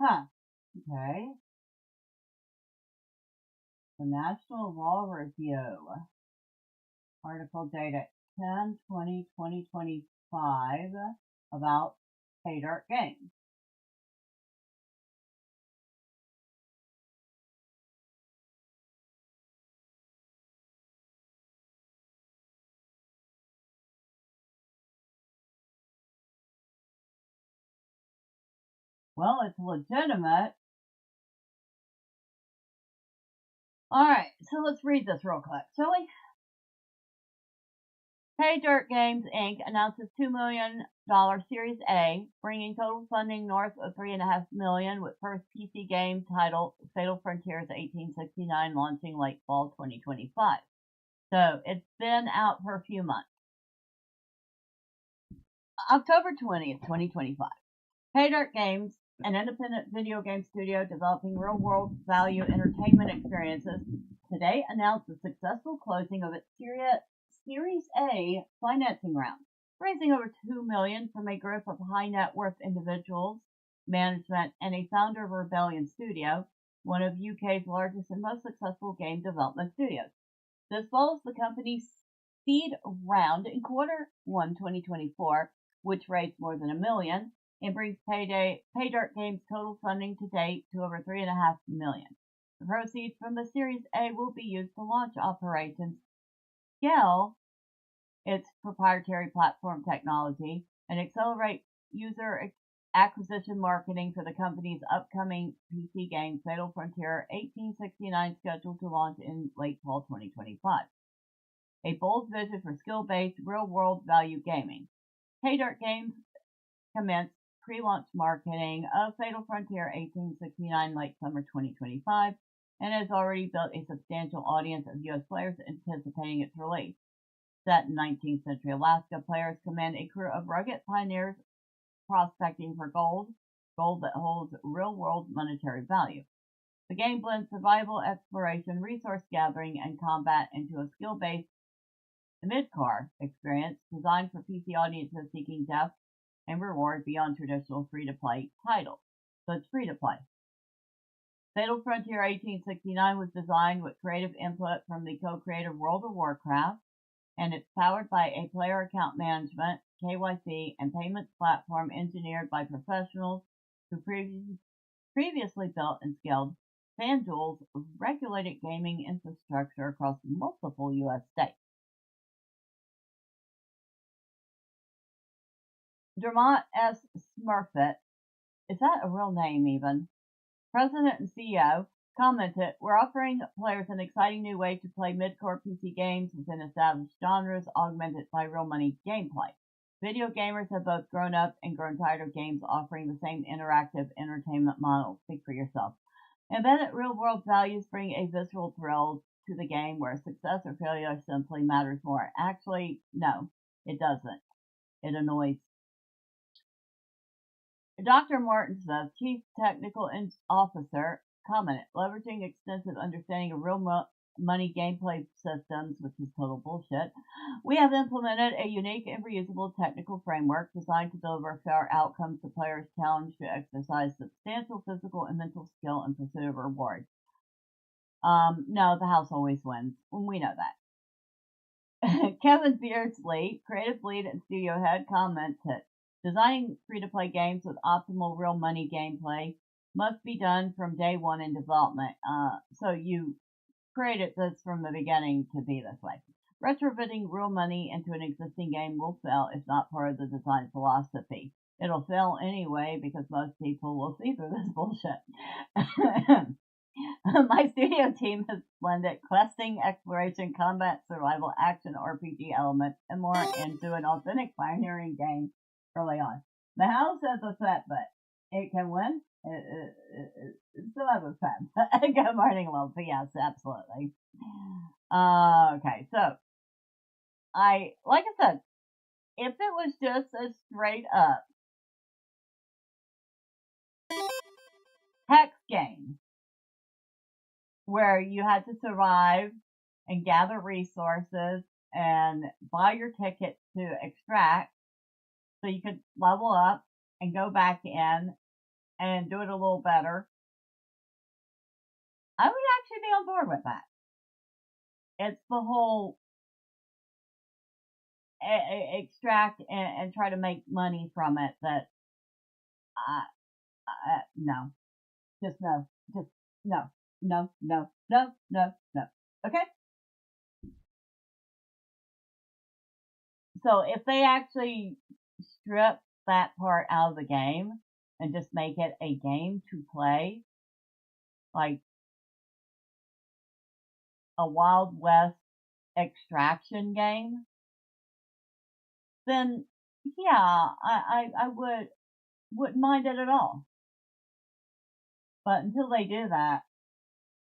Huh. Okay. The National Law Review. Article dated 10/20/2025 about Paydirt Games. Well, it's legitimate. Alright, so let's read this real quick, shall we? Paydirt Games, Inc. announces $2 million Series A, bringing total funding north of $3.5 million, with first PC game title Fatal Frontiers 1869 launching late fall 2025. So it's been out for a few months. October 20th, 2025. Paydirt Games, an independent video game studio developing real-world value entertainment experiences, today announced the successful closing of its Series A financing round, raising over $2 million from a group of high-net-worth individuals, management, and a founder of Rebellion Studio, one of UK's largest and most successful game development studios. This follows the company's seed round in Q1 2024, which raised more than $1 million, and brings Paydirt Games' total funding to date to over $3.5 million. The proceeds from the Series A will be used to launch operations, scale its proprietary platform technology, and accelerate user acquisition marketing for the company's upcoming PC game Fatal Frontier 1869, scheduled to launch in late fall 2025. A bold vision for skill-based, real-world value gaming. Paydirt Games commenced pre-launch marketing of Fatal Frontier 1869 late summer 2025 and has already built a substantial audience of U.S. players anticipating its release. Set in 19th century Alaska, players command a crew of rugged pioneers prospecting for gold that holds real-world monetary value. The game blends survival, exploration, resource gathering, and combat into a skill-based mid-car experience designed for PC audiences seeking depth and reward beyond traditional free-to-play titles. So it's free-to-play. Fatal Frontier 1869 was designed with creative input from the co-creator World of Warcraft, and it's powered by a player account management, KYC, and payments platform engineered by professionals who previously built and scaled FanDuel's regulated gaming infrastructure across multiple U.S. states. Dermot S. Smurfett, is that a real name even? President and CEO, commented, "We're offering players an exciting new way to play mid-core PC games within established genres, augmented by real money gameplay. Video gamers have both grown up and grown tired of games offering the same interactive entertainment model. Speak for yourself. Embedded real-world values bring a visceral thrill to the game where success or failure simply matters more." Actually, no, it doesn't. It annoys. Dr. Martin Smith, Chief Technical Officer, commented, "Leveraging extensive understanding of real money gameplay systems," which is total bullshit, "we have implemented a unique and reusable technical framework designed to deliver fair outcomes to players challenged to exercise substantial physical and mental skill in pursuit of reward." No, the house always wins. We know that. Keven Beardslee, creative lead and studio head, commented, "Designing free-to-play games with optimal real money gameplay must be done from day one in development." So you created this from the beginning to be this way. "Retrofitting real money into an existing game will fail if not part of the design philosophy. It'll fail anyway because most people will see through this bullshit." "My studio team has blended questing, exploration, combat, survival, action, RPG elements, and more into an authentic pioneering game early on. The house has a threat, but it can win. It still has a threat." Good morning, Lil. Yes, absolutely. Okay, so like I said, if it was just a straight up hex game where you had to survive and gather resources and buy your tickets to extract so you could level up and go back in and do it a little better, I would actually be on board with that. It's the whole extract and try to make money from it that no, just no, just no. Okay? So if they actually strip that part out of the game and just make it a game to play, like a Wild West extraction game, then yeah, I wouldn't mind it at all. But until they do that,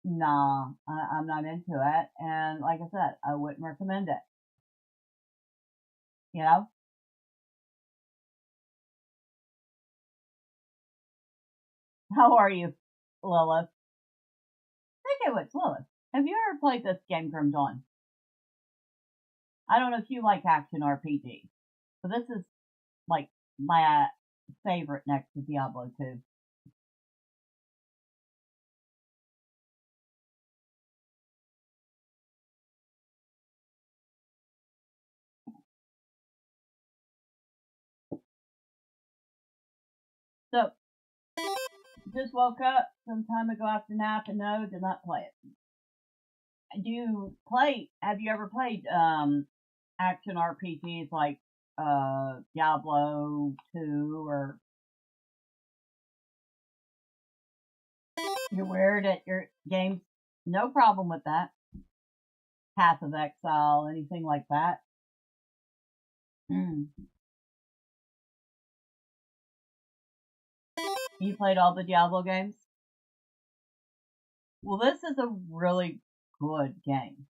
nah, I'm not into it. And like I said, I wouldn't recommend it. You know? How are you, Lilith? Think of it, Lilith. Have you ever played this game, Grim Dawn? I don't know if you like action RPG, but this is like my favorite next to Diablo 2. So, just woke up some time ago after nap and no, did not play it. Have you ever played action RPGs like Diablo 2 or you're weird at your games? No problem with that. Path of Exile, anything like that. You played all the Diablo games? Well, this is a really good game.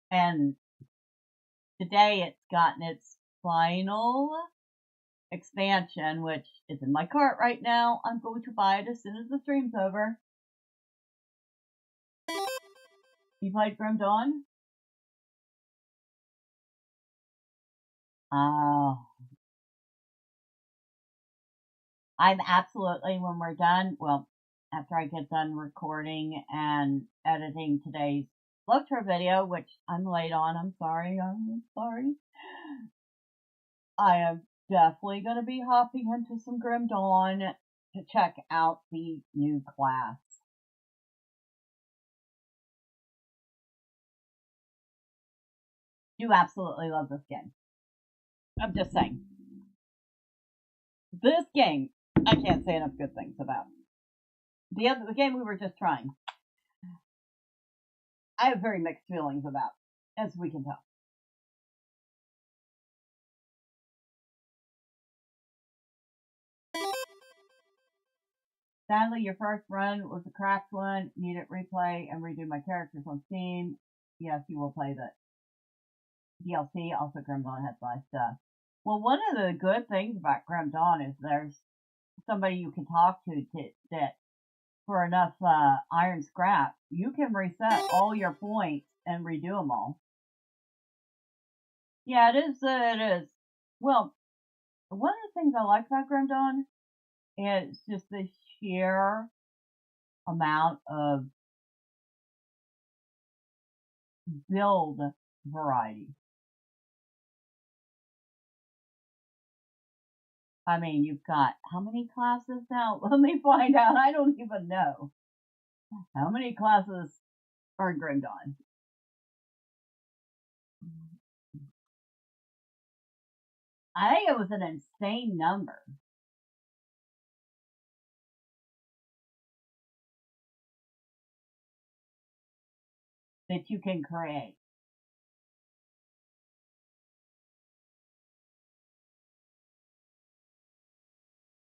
And today it's gotten its final expansion, which is in my cart right now. I'm going to buy it as soon as the stream's over. You played Grim Dawn? Oh. I'm absolutely, when we're done, well, after I get done recording and editing today's Look Tour video, which I'm late on, I'm sorry. I am definitely going to be hopping into some Grim Dawn to check out the new class. You absolutely love this game. I'm just saying. This game, I can't say enough good things about. The game we were just trying, I have very mixed feelings about, as we can tell. Sadly, your first run was a cracked one. Need it replay and redo my characters on Steam. Yes, you will play the DLC. Also, Grim Dawn has my stuff. Well, one of the good things about Grim Dawn is there's somebody you can talk to that for enough iron scrap, you can reset all your points and redo them all. Yeah, it is. Well, one of the things I like about Grim Dawn is just the sheer amount of build variety. I mean, you've got how many classes now? Let me find out. I don't even know. How many classes are in Grim Dawn? I think it was an insane number. That you can create.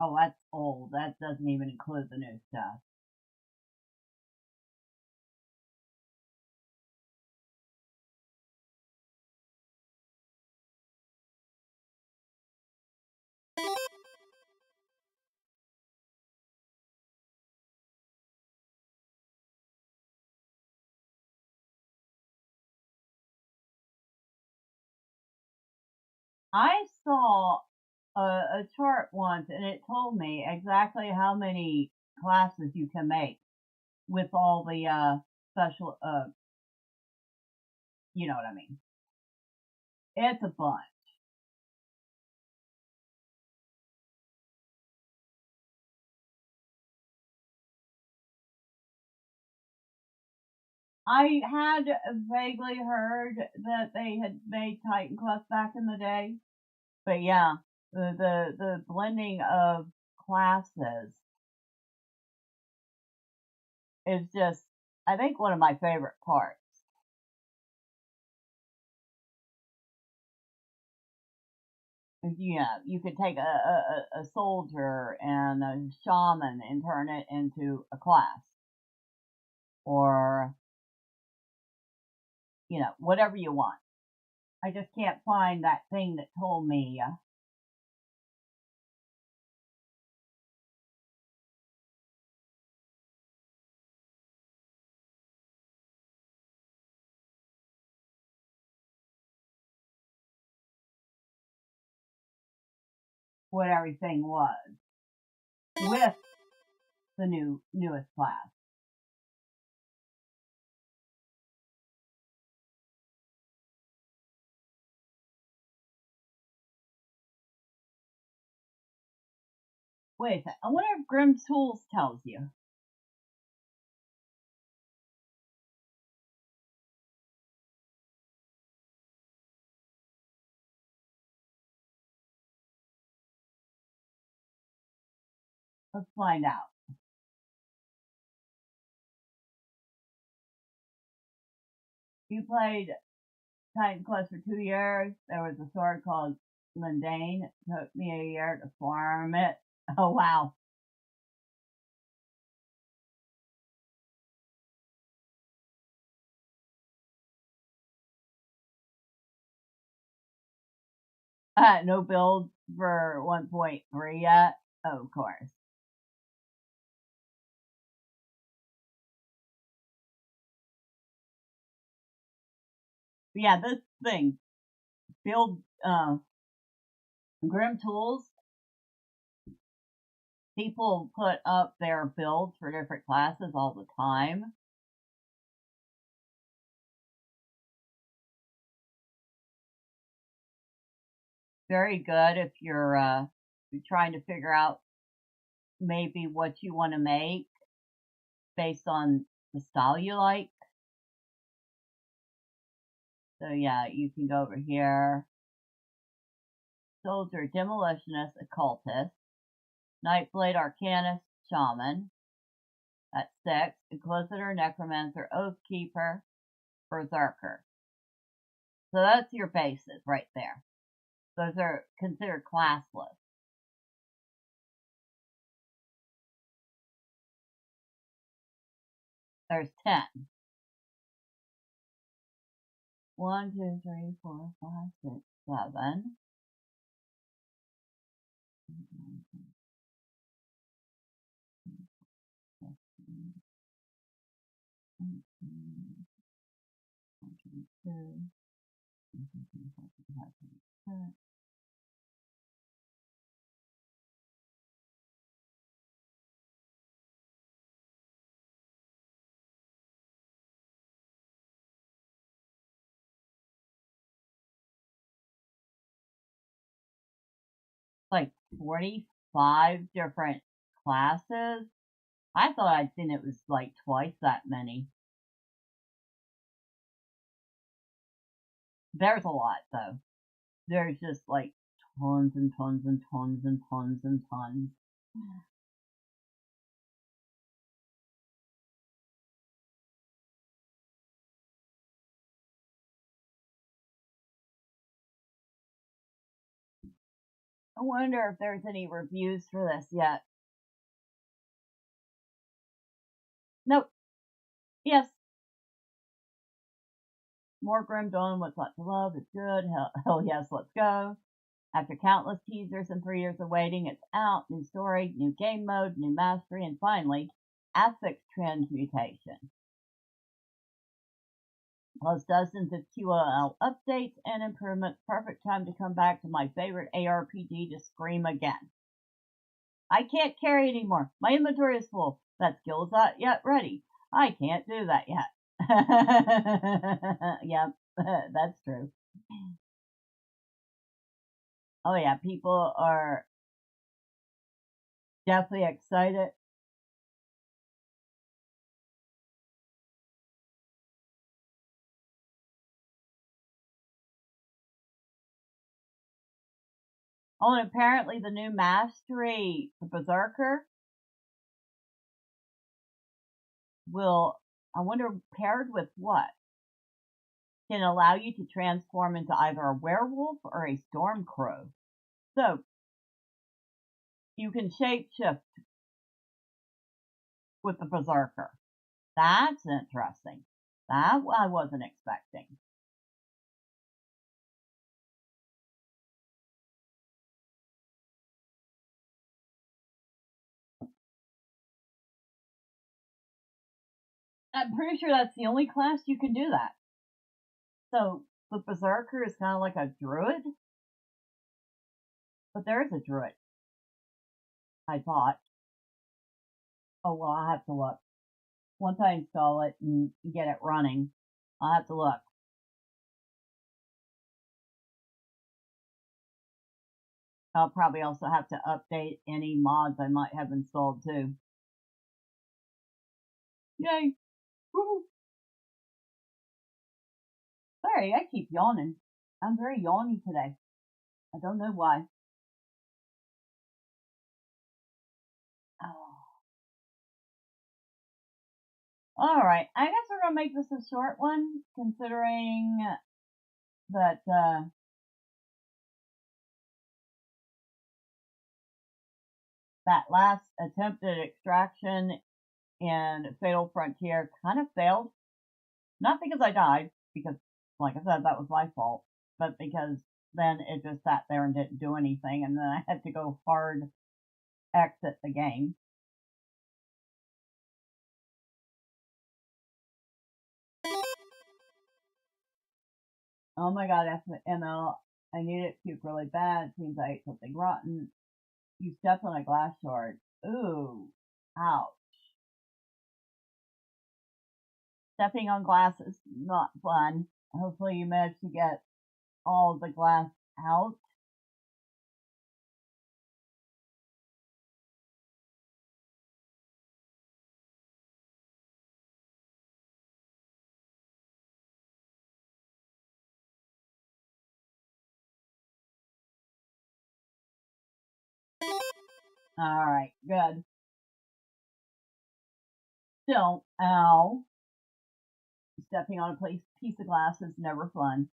Oh, that's old. That doesn't even include the new stuff. I saw a chart once and it told me exactly how many classes you can make with all the special, you know what I mean. It's a bunch. I had vaguely heard that they had made Titan Quest back in the day, but yeah, The blending of classes is just, I think, one of my favorite parts. Yeah, you could take a soldier and a shaman and turn it into a class. Or, whatever you want. I just can't find that thing that told me. What everything was with the newest class. Wait a second. I wonder if Grimm's Tools tells you. Let's find out. You played Titan Quest for 2 years. There was a sword called Lindane. It took me a year to farm it. Oh, wow. No build for 1.3 yet. Oh, of course. But yeah, this thing, build Grim Tools, people put up their builds for different classes all the time. Very good if you're trying to figure out maybe what you want to make based on the style you like. So yeah, you can go over here. Soldier, Demolitionist, Occultist, Nightblade, Arcanist, Shaman. That's 6. Inquisitor, Necromancer, Oathkeeper, Berserker. So that's your bases right there. Those are considered classless. There's 10. 1, 2, 3, 4, 5, 6, 7. 2. Like 45 different classes. I thought I'd seen it was like twice that many. There's a lot though. There's just like tons and tons and tons and tons and tons. I wonder if there's any reviews for this yet. Nope. Yes. More Grim Dawn, what's not to love? It's good. Hell yes, let's go. After countless teasers and 3 years of waiting, it's out. New story, new game mode, new mastery, and finally, affix transmutation. Plus dozens of QOL updates and improvements. Perfect time to come back to my favorite ARPG to scream again. I can't carry anymore. My inventory is full. That skill is not yet ready. I can't do that yet. Yep, that's true. Oh yeah, people are definitely excited. Oh, and apparently the new mastery, the Berserker, will, I wonder, paired with what? Can allow you to transform into either a werewolf or a storm crow. So, you can shapeshift with the Berserker. That's interesting. That I wasn't expecting. I'm pretty sure that's the only class you can do that. So, the Berserker is kind of like a druid? But there is a druid, I thought. Oh, well, I'll have to look. Once I install it and get it running, I'll have to look. I'll probably also have to update any mods I might have installed too. Yay! Woo! Sorry, I keep yawning. I'm very yawny today. I don't know why. Oh. Alright, I guess we're gonna make this a short one, considering that, that last attempted extraction in Fatal Frontier kind of failed. Not because I died, because, like I said, that was my fault, but because then it just sat there and didn't do anything, and then I had to go hard exit the game. Oh my god, ML, I need it to puke really bad. Seems I ate something rotten. You stepped on a glass shard. Ooh, ouch. Stepping on glass is not fun. Hopefully you managed to get all the glass out. Alright, good. Still, ow. Stepping on a piece of glass is never fun.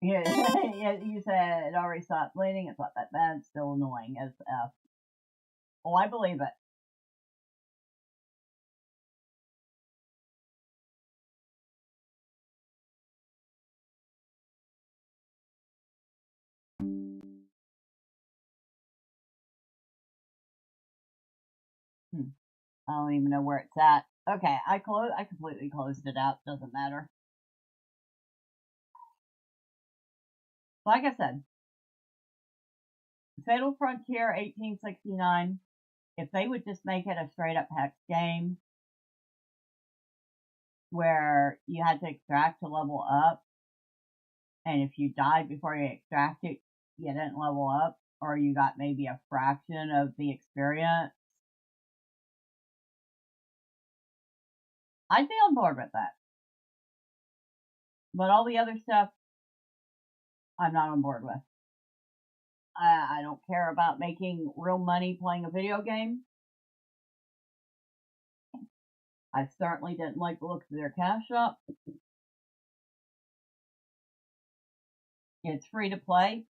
Yeah, you said it already stopped bleeding. It's not that bad. It's still annoying as F. Oh, I believe it. I don't even know where it's at. Okay, I completely closed it out. Doesn't matter. Like I said, Fatal Frontier 1869. If they would just make it a straight up hex game where you had to extract to level up, and if you died before you extracted, you didn't level up, or you got maybe a fraction of the experience, I'd be on board with that. But all the other stuff, I'm not on board with. I don't care about making real money playing a video game. I certainly didn't like the look of their cash shop. It's free to play,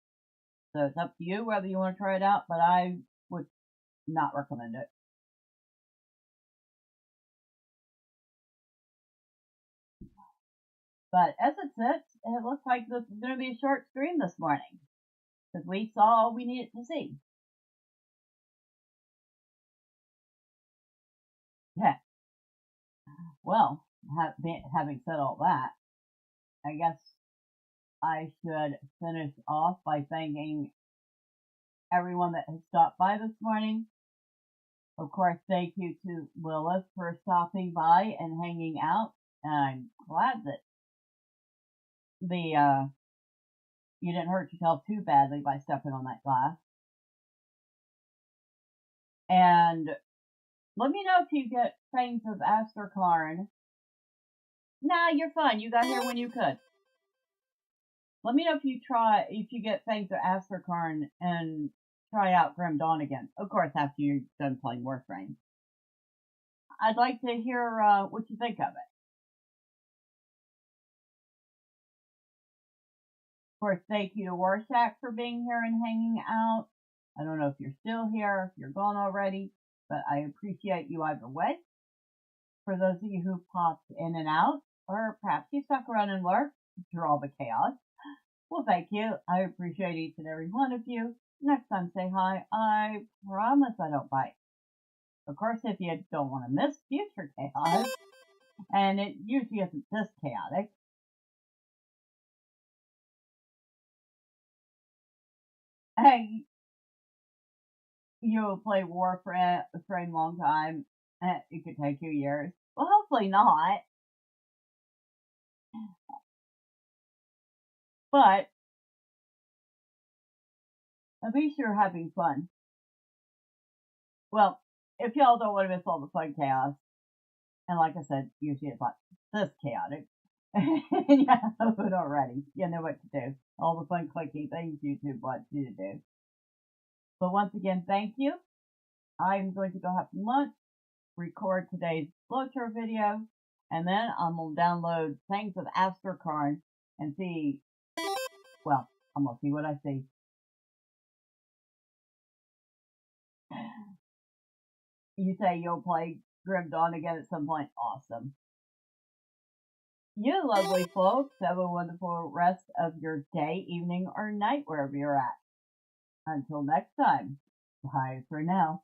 so it's up to you whether you want to try it out, but I would not recommend it. But as it sits, it looks like this is going to be a short stream this morning, because we saw all we needed to see. Yeah. Well, having said all that, I guess I should finish off by thanking everyone that has stopped by this morning. Of course, thank you to Lilith for stopping by and hanging out. And I'm glad that you didn't hurt yourself too badly by stepping on that glass. And let me know if you get things of Aster Karn Nah, you're fine. You got here when you could. Let me know if you get things to Astrocarn and try out Grim Dawn again. Of course, after you're done playing Warframe. I'd like to hear what you think of it. Of course, thank you to Warshak for being here and hanging out. I don't know if you're still here, if you're gone already, but I appreciate you either way. For those of you who popped in and out, or perhaps you stuck around and lurked through all the chaos, well, thank you. I appreciate each and every one of you. Next time, say hi. I promise I don't bite. Of course, if you don't want to miss future chaos, and it usually isn't this chaotic, hey, you'll play Warframe for a long time. It could take you years. Well, hopefully not. But at least you're having fun. Well, if y'all don't want to miss all the fun chaos, and like I said, usually it's not this chaotic. You know it already. You know what to do. All the fun clicky things YouTube wants you to do. But once again, thank you. I'm going to go have some lunch, record today's flowchart video, and then I'm going to download things with Astrocarn and see, well, I'm going to see what I see. You say you'll play Grim Dawn again at some point? Awesome. You lovely folks, have a wonderful rest of your day, evening, or night, wherever you're at. Until next time, bye for now.